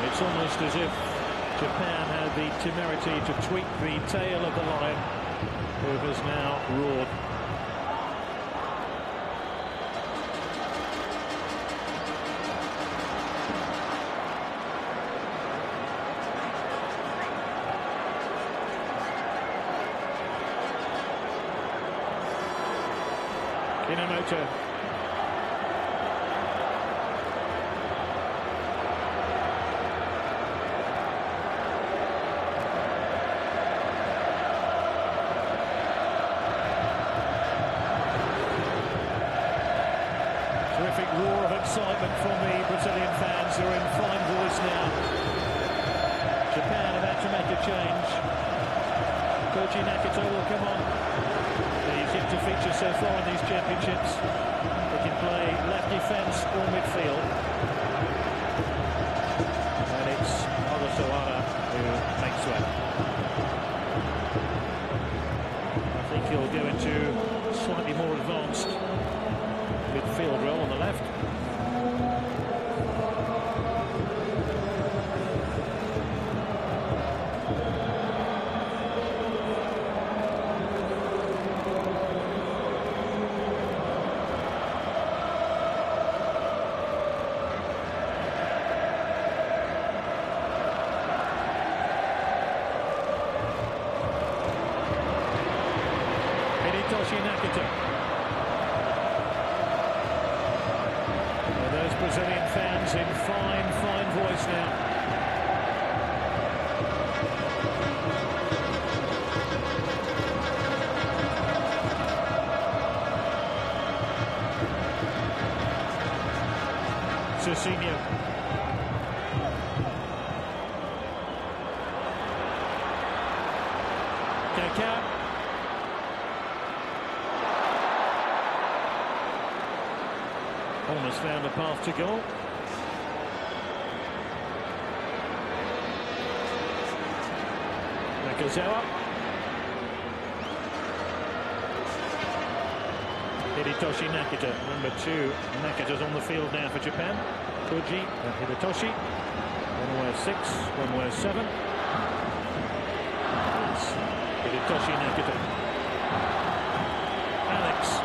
It's almost as if Japan had the temerity to tweak the tail of the lion, who has now roared. Inamoto. Terrific roar of excitement from the Brazilian fans who are in fine voice now. Japan about to make a change. Koji Nakata will come on. He's yet to feature so far in these championships. He can play left defence or midfield. And it's Ogasawara who makes way. I think he'll go into slightly more advanced midfield role on the left. Hidetoshi Nakata. Those Brazilian fans in fine voice now. Sessegnon. Kaká. Almost found a path to goal. Nakazawa. Hidetoshi Nakata, number 2. Nakata's on the field now for Japan. Koji and Hidetoshi. One wears 6, one wears 7. It's Hidetoshi Nakata. Alex.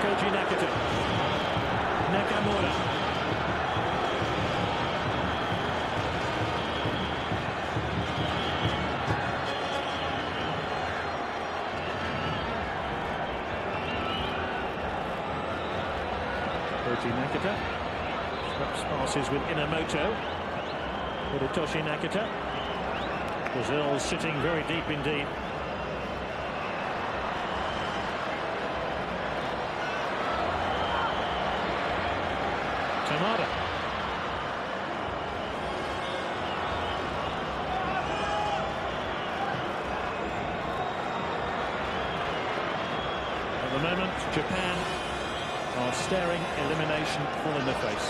Koji Nakata. Nakamura. Koji Nakata. Swaps passes with Inamoto. Hidetoshi Nakata. Brazil sitting very deep indeed. Tamada. At the moment, Japan are staring elimination full in the face.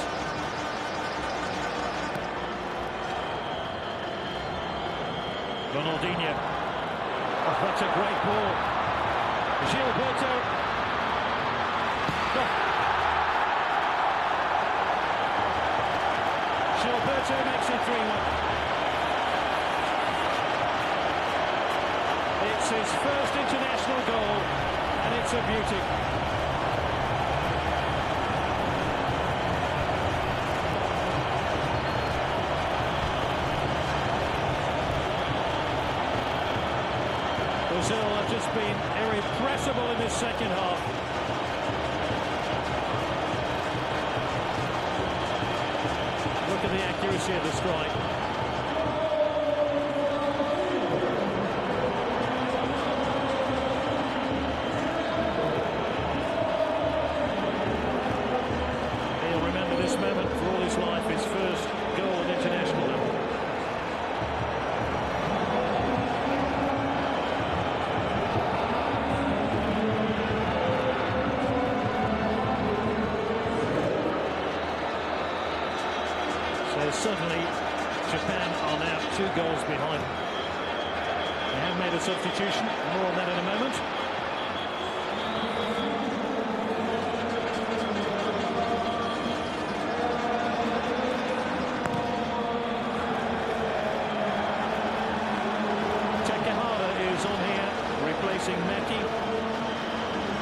Ronaldinho. Oh, that's a great ball. Gilberto. Oh. Gilberto makes it 3-1. It's his first international goal, and it's a beauty. Brazil have just been irrepressible in this second half. Look at the accuracy of the strike. He'll remember this moment for all his life, his first goal at international level. So suddenly, Japan are now 2 goals behind. They have made a substitution. More on that in a moment. Takahata is on here, replacing Maki.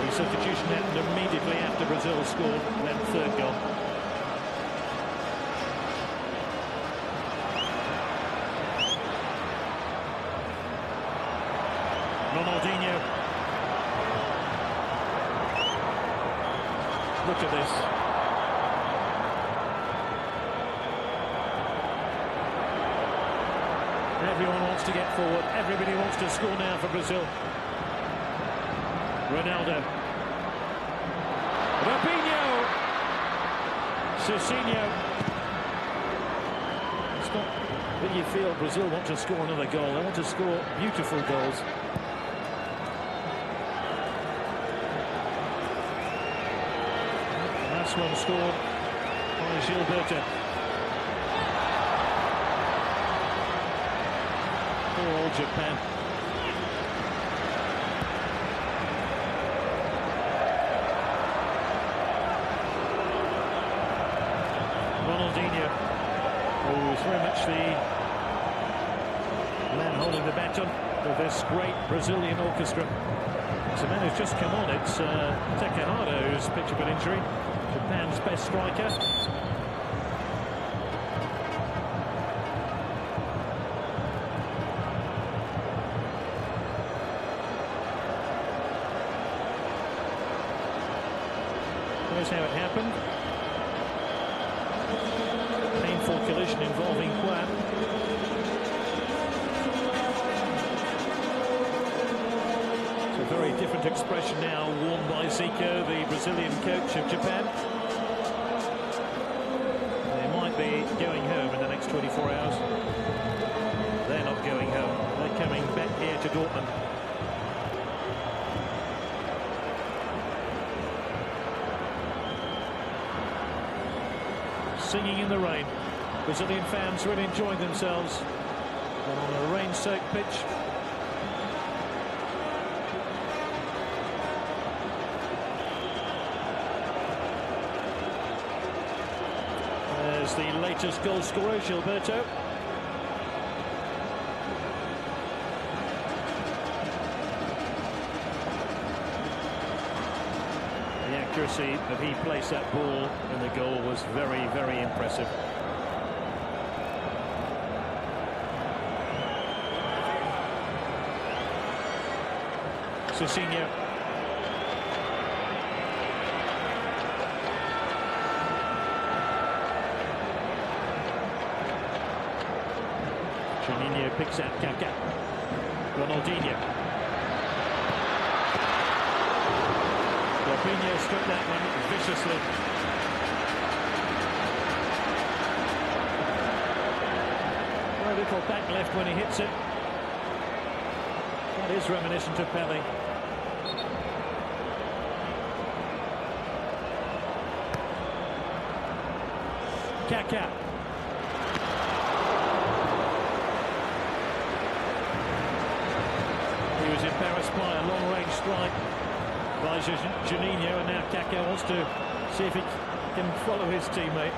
The substitution happened immediately after Brazil scored that 3rd goal. Ronaldinho. Look at this. Everyone wants to get forward. Everybody wants to score now for Brazil. Ronaldo. Robinho. Sessegnon. It's not that you feel Brazil want to score another goal. They want to score beautiful goals. Last one scored by Gilberto. Poor old Japan. Ronaldinho, who is very much the man holding the baton of this great Brazilian orchestra. It's a man who's just come on. It's Takahata, who's picked up an injury. Japan's best striker. knows how it happened. Painful collision involving Juan. It's a very different expression now worn by Zico, the Brazilian coach of Japan. They might be going home in the next 24 hours. They're not going home. They're coming back here to Dortmund. Singing in the rain. Brazilian fans really enjoying themselves on a rain-soaked pitch. There's the latest goal scorer, Gilberto. The accuracy that he placed that ball in the goal was very, very impressive. Cicinho. Juninho picks out Kaká. Ronaldinho. Robinho struck that one viciously. Very little back left when he hits it. That is reminiscent of Pelé. Kaká. He was embarrassed by a long-range strike by Juninho, and now Kaká wants to see if he can follow his teammate.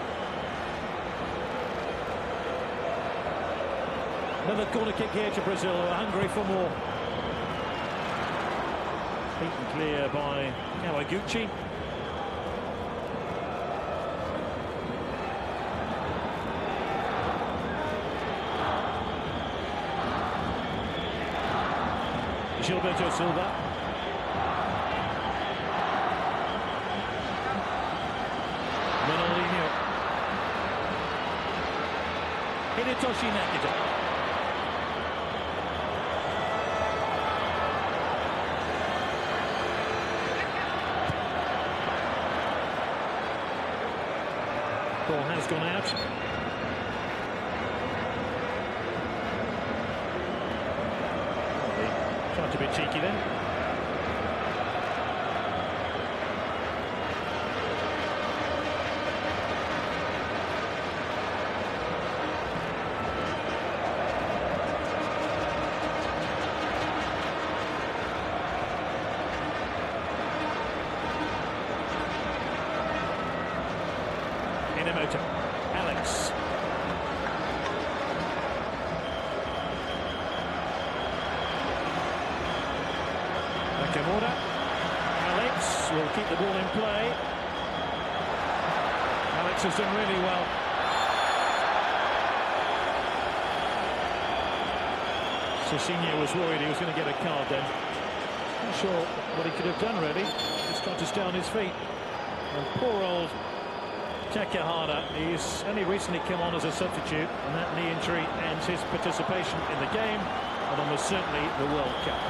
Another corner kick here to Brazil, who are hungry for more. Beaten clear by Kawaguchi. Gilberto Silva. Ronaldinho. Hidetoshi Nakata. Ball has gone out. Tried to be cheeky then. Inamoto. Alex. Nakamura. Alex will keep the ball in play. Alex has done really well. Cicinho was worried he was going to get a card then. Not sure what he could have done really. Just tried to stay on his feet. And poor old Takahata, he's only recently come on as a substitute, and that knee injury ends his participation in the game, and almost certainly the World Cup.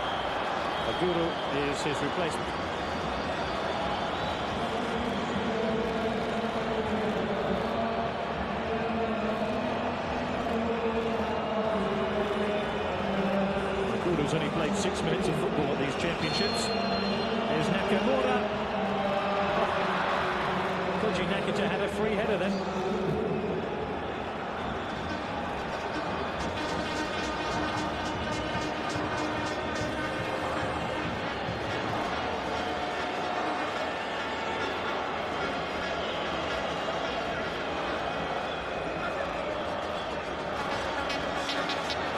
Aguru is his replacement. Aguru's only played 6 minutes of football at these championships. Here's Nakamura. Koji Nakata had a free header then.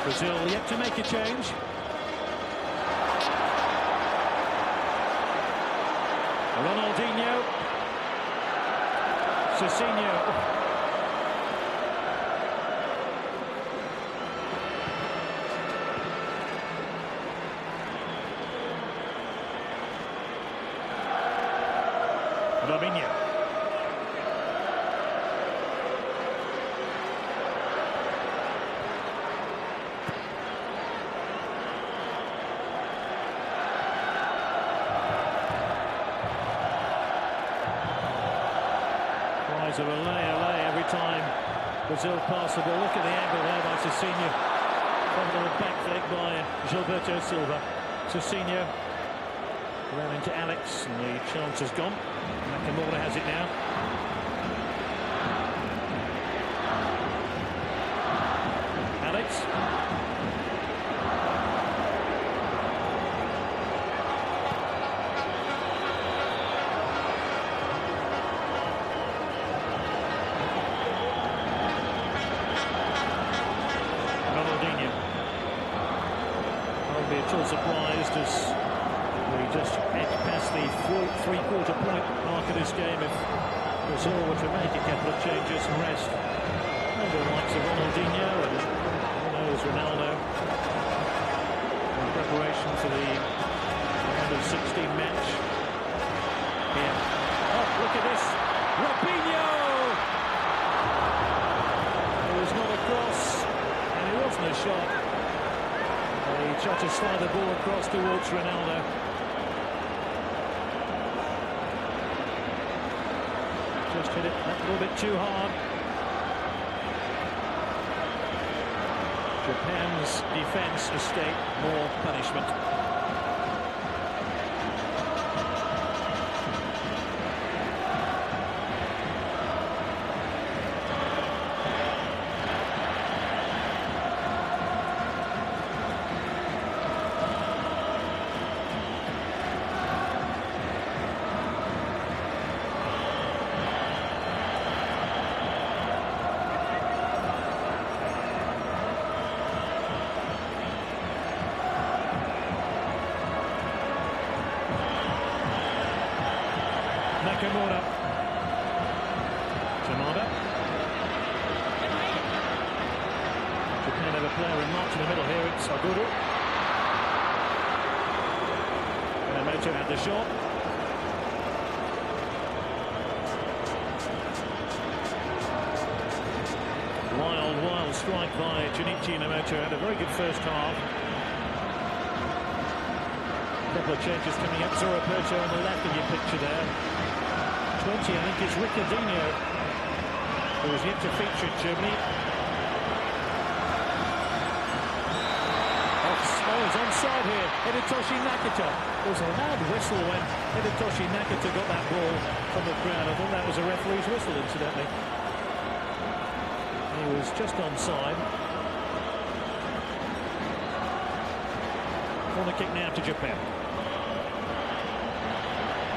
Brazil yet to make a change. Ronaldinho. Cicinho. Robinho. There's a relay every time Brazil pass the ball. Look at the angle there by Cicinho. From the back leg by Gilberto Silva. Cicinho ran into Alex, and the chance has gone. Nakamura has it now. Alex. Ronaldinho. I won't be at all surprised as we just edge past the three-quarter point mark of this game if Brazil were to make a couple of changes and rest. And the likes of Ronaldinho and who knows, Ronaldo in preparation for the round of 16 match. Here. Oh, look at this. Robinho! It was not a cross, and it wasn't a shot. He tried to slide the ball across towards Ronaldo. Just hit it a little bit too hard. Japan's defense escaped more punishment. Nakamura. Jamada. Japan have a player in march in the middle here. It's Aguru. Yamamoto had the shot. Wild strike by Junichi Yamamoto. Had a very good first half. A couple of changes coming up. Zoroberto on the left of your picture there. 20, I think it's Ricardinho, who is yet to feature in Germany. Oh, he's onside here. Hidetoshi Nakata. There was a loud whistle when Hidetoshi Nakata got that ball from the crowd. I thought that was a referee's whistle, incidentally. He was just onside. Corner kick now to Japan.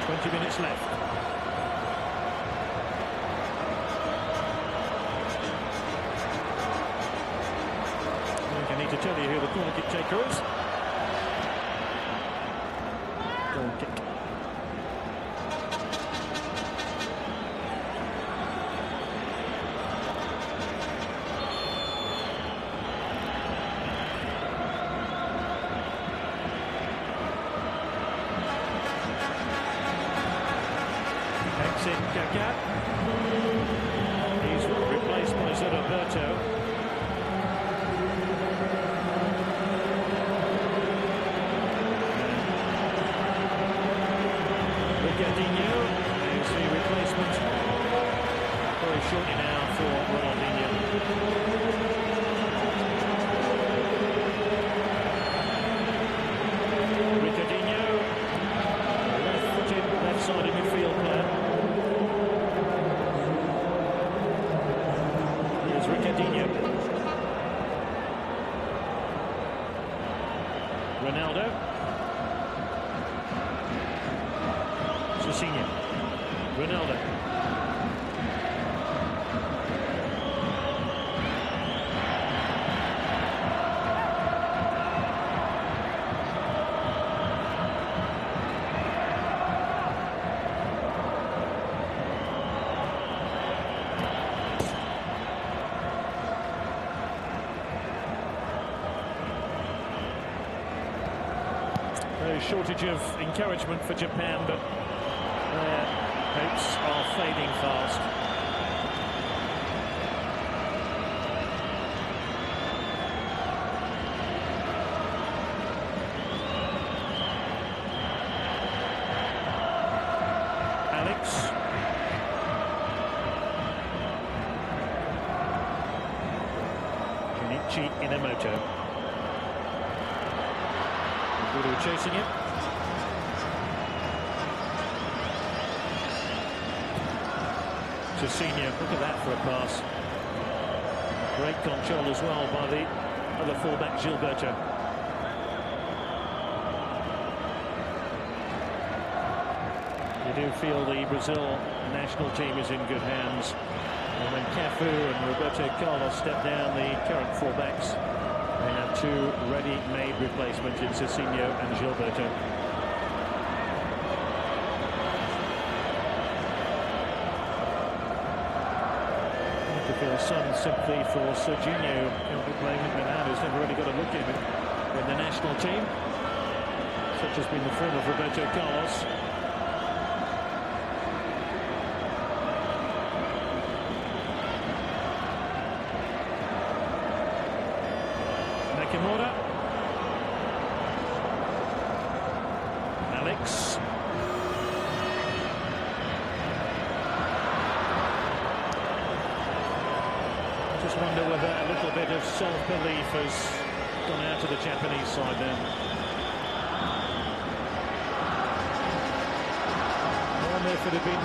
20 minutes left. I need to tell you who the corner kick taker is. Goal kick. In Kaká. He's replaced by Zoroberto. Ricardinho is the replacement. Very shortly now for Ronaldinho. Ricardinho, left-footed, left-sided midfield player. Ricardinho. Ronaldo. Cicinho. Ronaldo. No shortage of encouragement for Japan, but their hopes are fading fast. Alex. Richie Inamoto. Guru chasing it. Cicinho, look at that for a pass. Great control as well by the other fullback, Gilberto. You do feel the Brazil national team is in good hands. And when Cafu and Roberto Carlos step down, the current fullbacks, they have two ready-made replacements in Cicinho and Gilberto. I feel some sympathy for Serginho, currently playing with Milan, who's never really got a look in the national team. Such has been the form of Roberto Carlos. Nakamura. Alex. Just wonder whether a little bit of self-belief has gone out to the Japanese side now. I wonder if it had been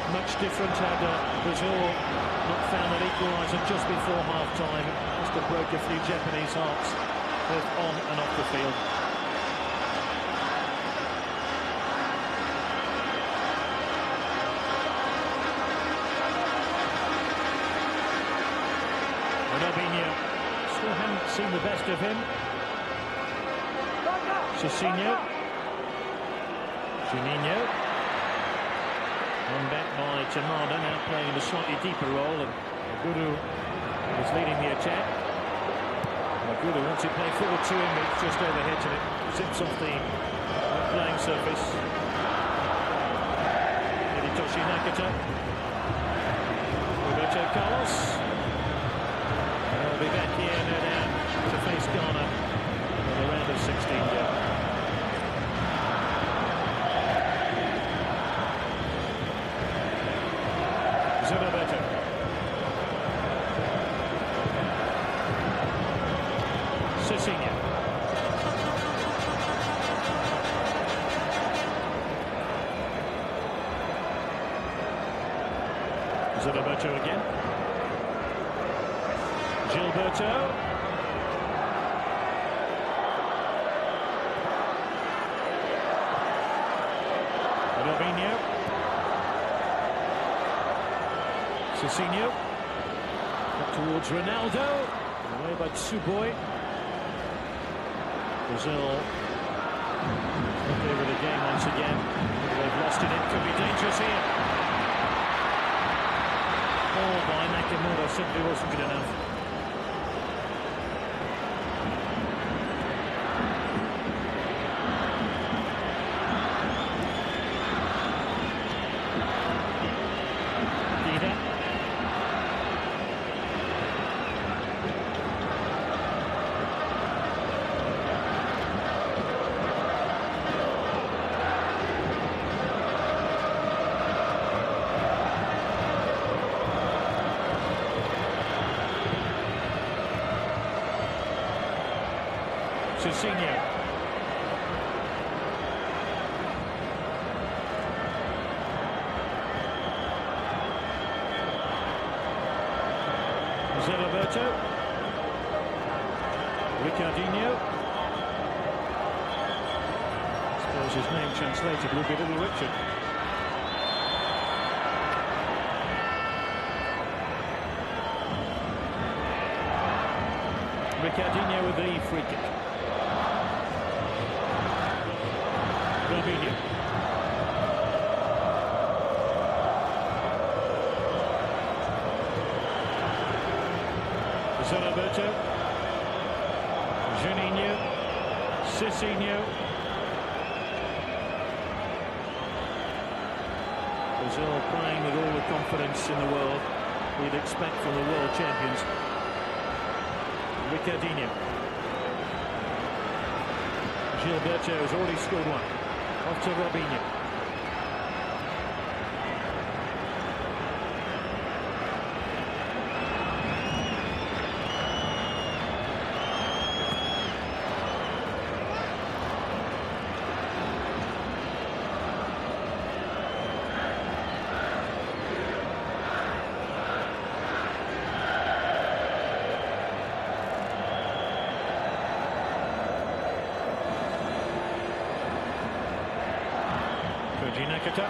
much different had Brazil not found an equaliser just before half-time. It must have broke a few Japanese hearts, both on and off the field. Robinho, still haven't seen the best of him. Cicinho. Juninho. Won back by Tamada, now playing a slightly deeper role, and Guru is leading the attack. Guru wants it played forward to him, but it's just overhead and it zips off the playing surface. Hidetoshi Nakata. Roberto Carlos. They'll be back here, no doubt, to face Ghana for the round of 16 game. Zanoberto. Cicinho. Zanoberto again. Gilberto. Robinho. Cicinho. Up towards Ronaldo. Away by Tsuboi. Brazil up there with the game once again. They've lost it. It could be dangerous here. Ball by Nakamura simply wasn't good enough. Cicinho. Zanoberto. Ricardinho. I suppose his name translated would be Little Richard. Ricardinho with the free kick. Robinho. Zanoberto. Juninho. Cicinho. Brazil playing with all the confidence in the world we'd expect from the world champions. Ricardinho. Gilberto has already scored one. Off to Robinho. Koji Nakata.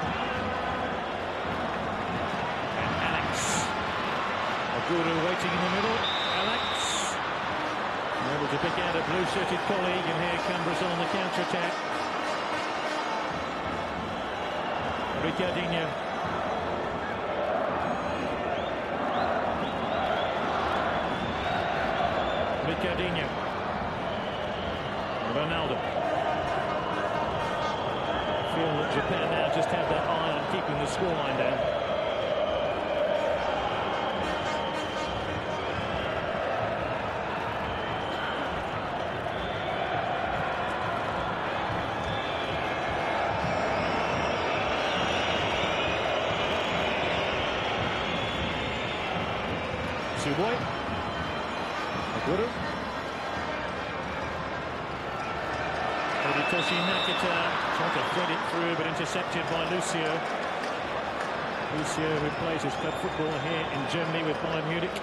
And Alex. Oguru waiting in the middle. Alex. Able to pick out a blue-shirted colleague, and here come Brazil on the counter-attack. Ricardinho. Ricardinho. Ronaldo. I feel that Japan now just have their eye on keeping the scoreline down. Suboy. Oguru. Toshi Nakata tried to thread it through, but intercepted by Lucio. Lucio, who plays his club football here in Germany with Bayern Munich.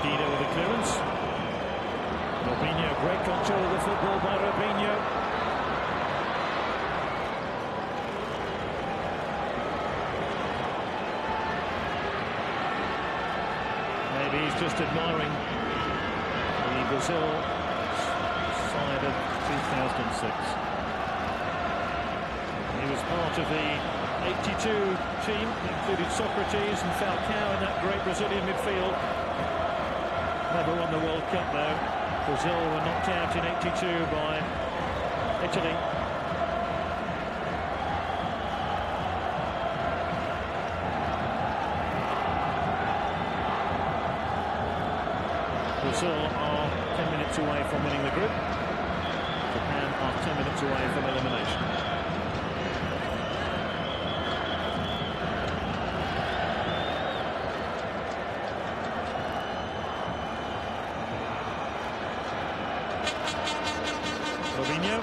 Dida with the clearance. Robinho, great control of the football by Robinho. Maybe he's just admiring the Brazil side of 2006. He was part of the 82 team, included Socrates and Falcao in that great Brazilian midfield. Never won the World Cup though. Brazil were knocked out in 82 by Italy. Brazil are 10 minutes away from winning the group. Japan are 10 minutes away from elimination. Robinho.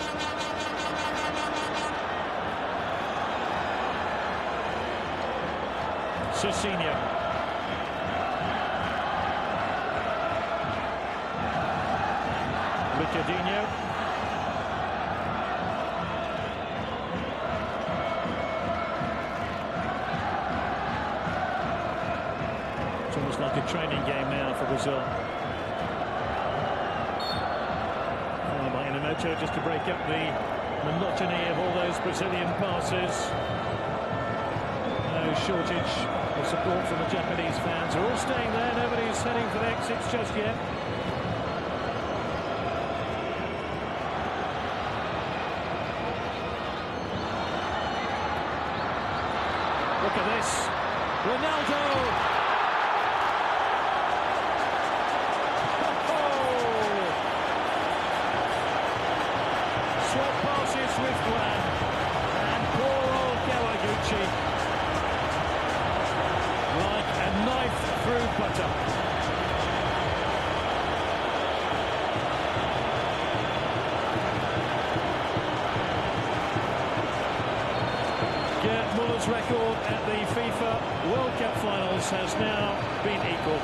Cicinho. Ricardinho. It's almost like a training game now for Brazil. Followed by Inamoto just to break up the monotony of all those Brazilian passes. No shortage of support from the Japanese fans. They're all staying there. Nobody's heading for the exits just yet. Look at this. Ronaldo! Oh! Swap passes with Glenn. And poor old Kawaguchi. Like a knife through butter. Muller's record at the FIFA World Cup finals has now been equal.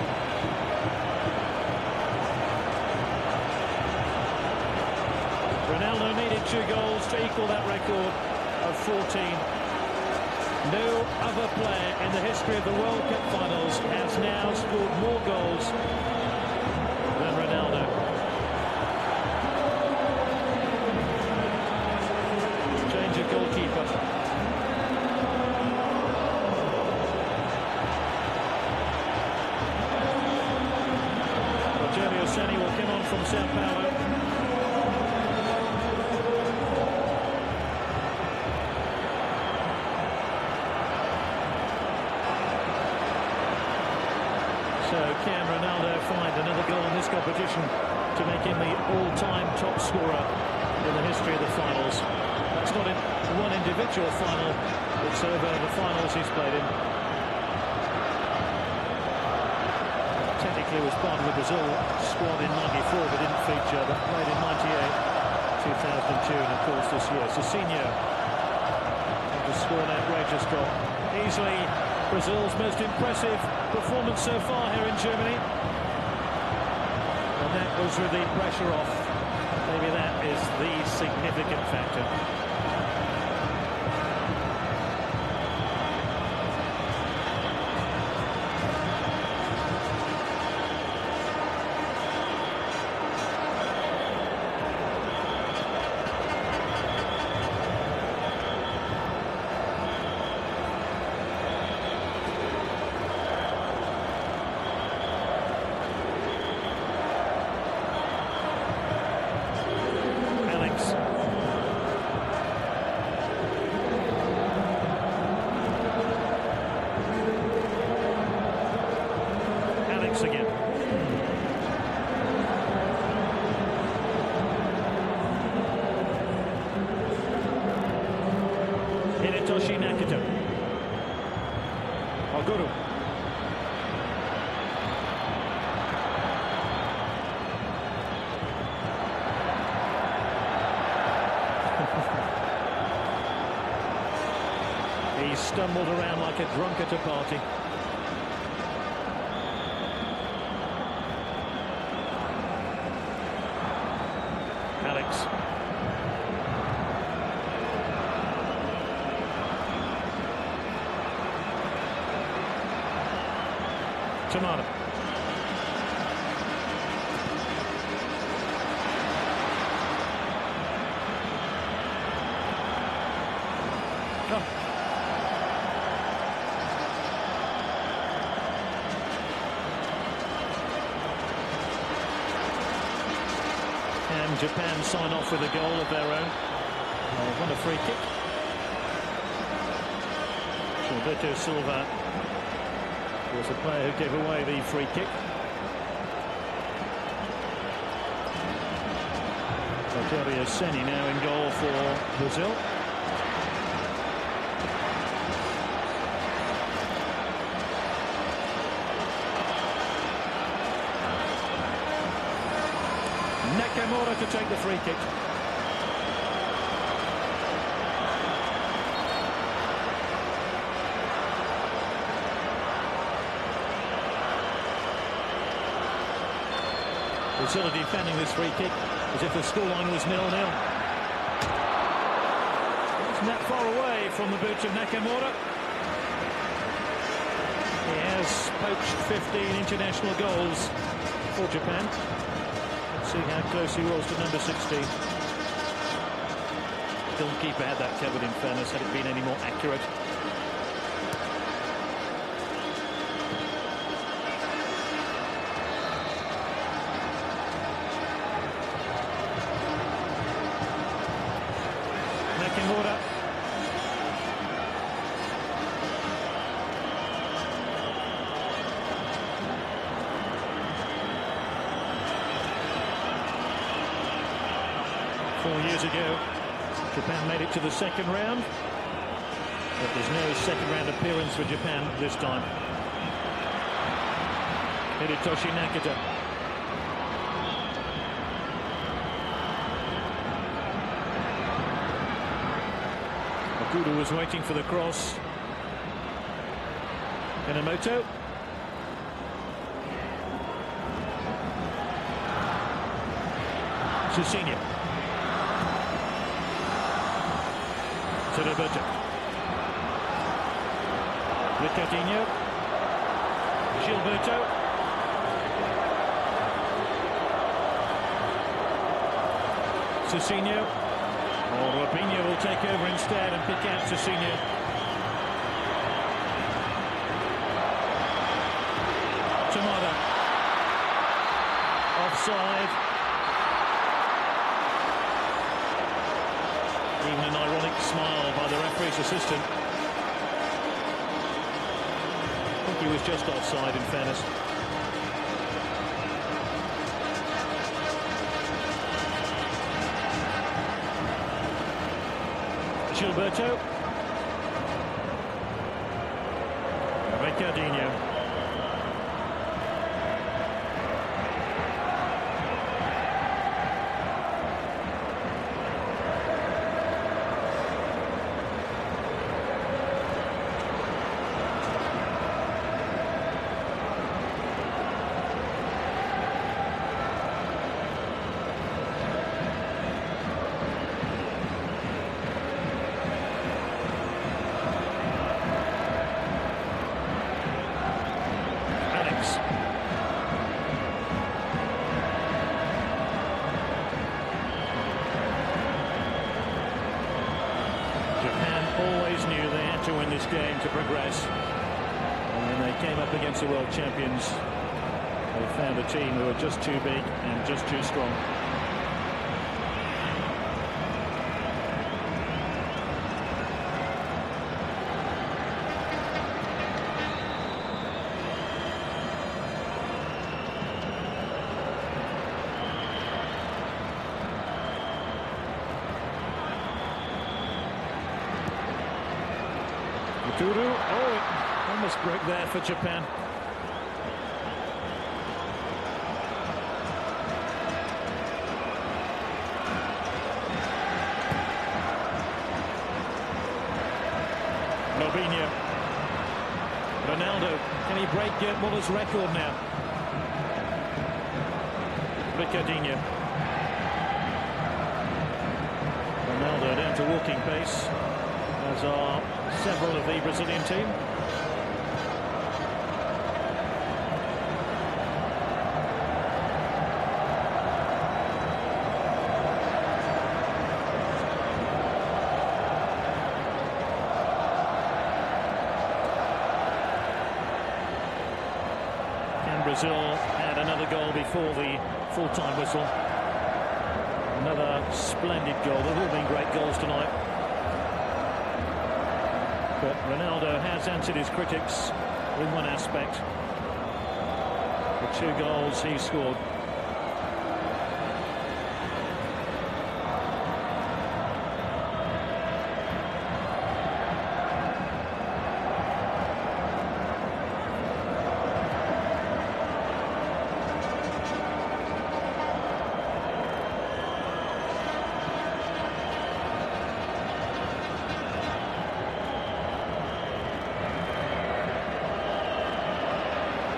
Ronaldo needed 2 goals to equal that record of 14. No other player in the history of the World Cup finals has now scored more goals than Ronaldo. Change of goalkeeper. Sani will come on from Sao Paulo. So can Ronaldo find another goal in this competition to make him the all-time top scorer in the history of the finals? That's not in one individual final, it's over the finals he's played in. Technically was part of the Brazil squad in 94, but didn't feature, but played in 98, 2002, and of course this year. Cicinho had to score an outrageous goal. Easily Brazil's most impressive performance so far here in Germany. And that was with the pressure off. Maybe that is the significant factor. Again. Hidetoshi Nakata. Oguru. He stumbled around like a drunk at a party. Tomato. Oh. And Japan sign off with a goal of their own. What a free kick. Gilberto Silva was the player who gave away the free kick. Rogério Ceni now in goal for Brazil. Nakamura to take the free kick. Brazil are defending this free kick as if the scoreline was 0-0. Isn't that far away from the boots of Nakamura? He has poached 15 international goals for Japan. Let's see how close he was to number 16. The goalkeeper had that covered, in fairness, had it been any more accurate. Nakamura. Four years ago, Japan made it to the second round, but there's no second round appearance for Japan this time. Hidetoshi Nakata. Oguru was waiting for the cross. Enomoto. Cicinho. To Roberto. Ricardinho. Gilberto. Cicinho. Oh, Robinho will take over instead and pick out Cicinho. Tomato. Offside. Even an ironic smile by the referee's assistant. I think he was just offside, in fairness. Gilberto. Ricardinho. Japan always knew they had to win this game to progress. And when they came up against the world champions, they found a team who were just too big and just too strong. Oh, it almost broke there for Japan. Robinho. Ronaldo, can he break Gerd Muller's record now? Ricardinho. Ronaldo down to walking pace, as are several of the Brazilian team. Can Brazil add another goal before the full-time whistle? Another splendid goal. They've all been great goals tonight. But Ronaldo has answered his critics in one aspect. The 2 goals he scored.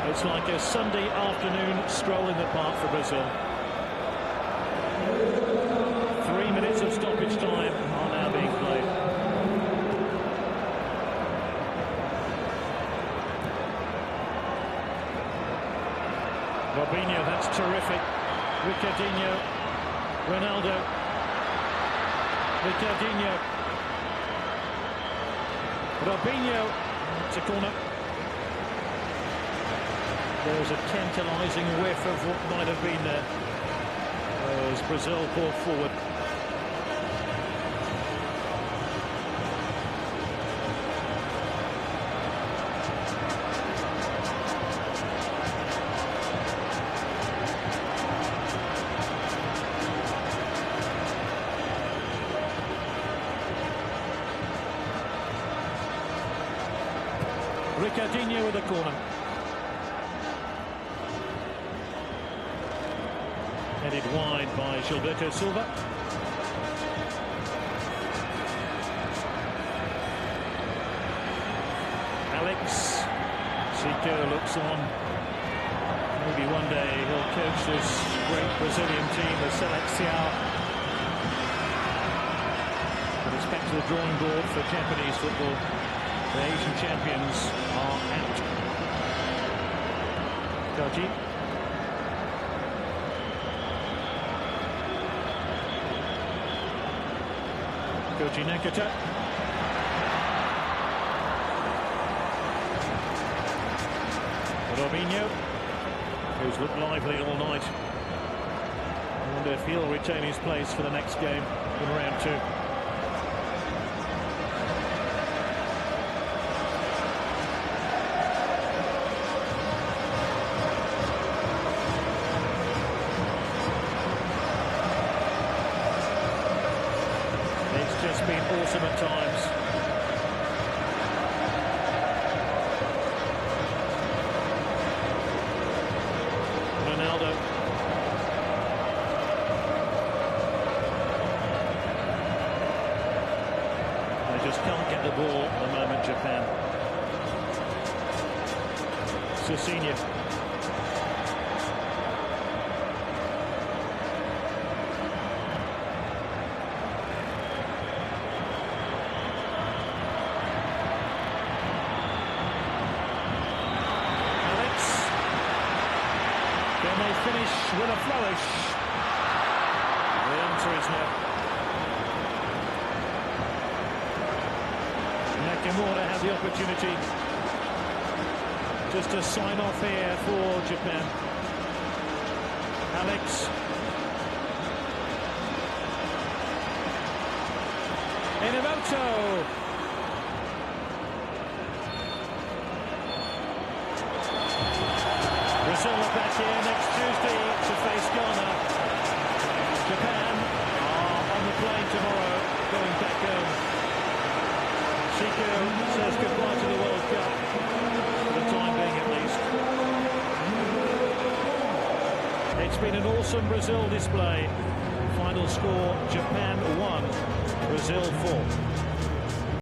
It's like a Sunday afternoon stroll in the park for Brazil. 3 minutes of stoppage time are now being played. Robinho, that's terrific. Ricardinho. Ronaldo. Ricardinho. Robinho. It's a corner. There's a tantalising whiff of what might have been there as Brazil poured forward. Ricardinho with a corner. Headed wide by Gilberto Silva. Alex. Zico looks on. Maybe one day he'll coach this great Brazilian team, the Seleção. But it's back to the drawing board for Japanese football. The Asian champions are out. Koji. Koji Nakata. Robinho, who's looked lively all night. I wonder if he'll retain his place for the next game in round 2. It's just been awesome at times. Ronaldo. They just can't get the ball at the moment, Japan. Cicinho. Can they finish with a flourish? The answer is no. Kimura had the opportunity just to sign off here for Japan. Alex. Inamoto. Brazil are back here next Tuesday to face Ghana. Japan are on the plane tomorrow, going back home. Chico says goodbye to the World Cup, for the time being at least. It's been an awesome Brazil display. Final score, Japan 1, Brazil 4.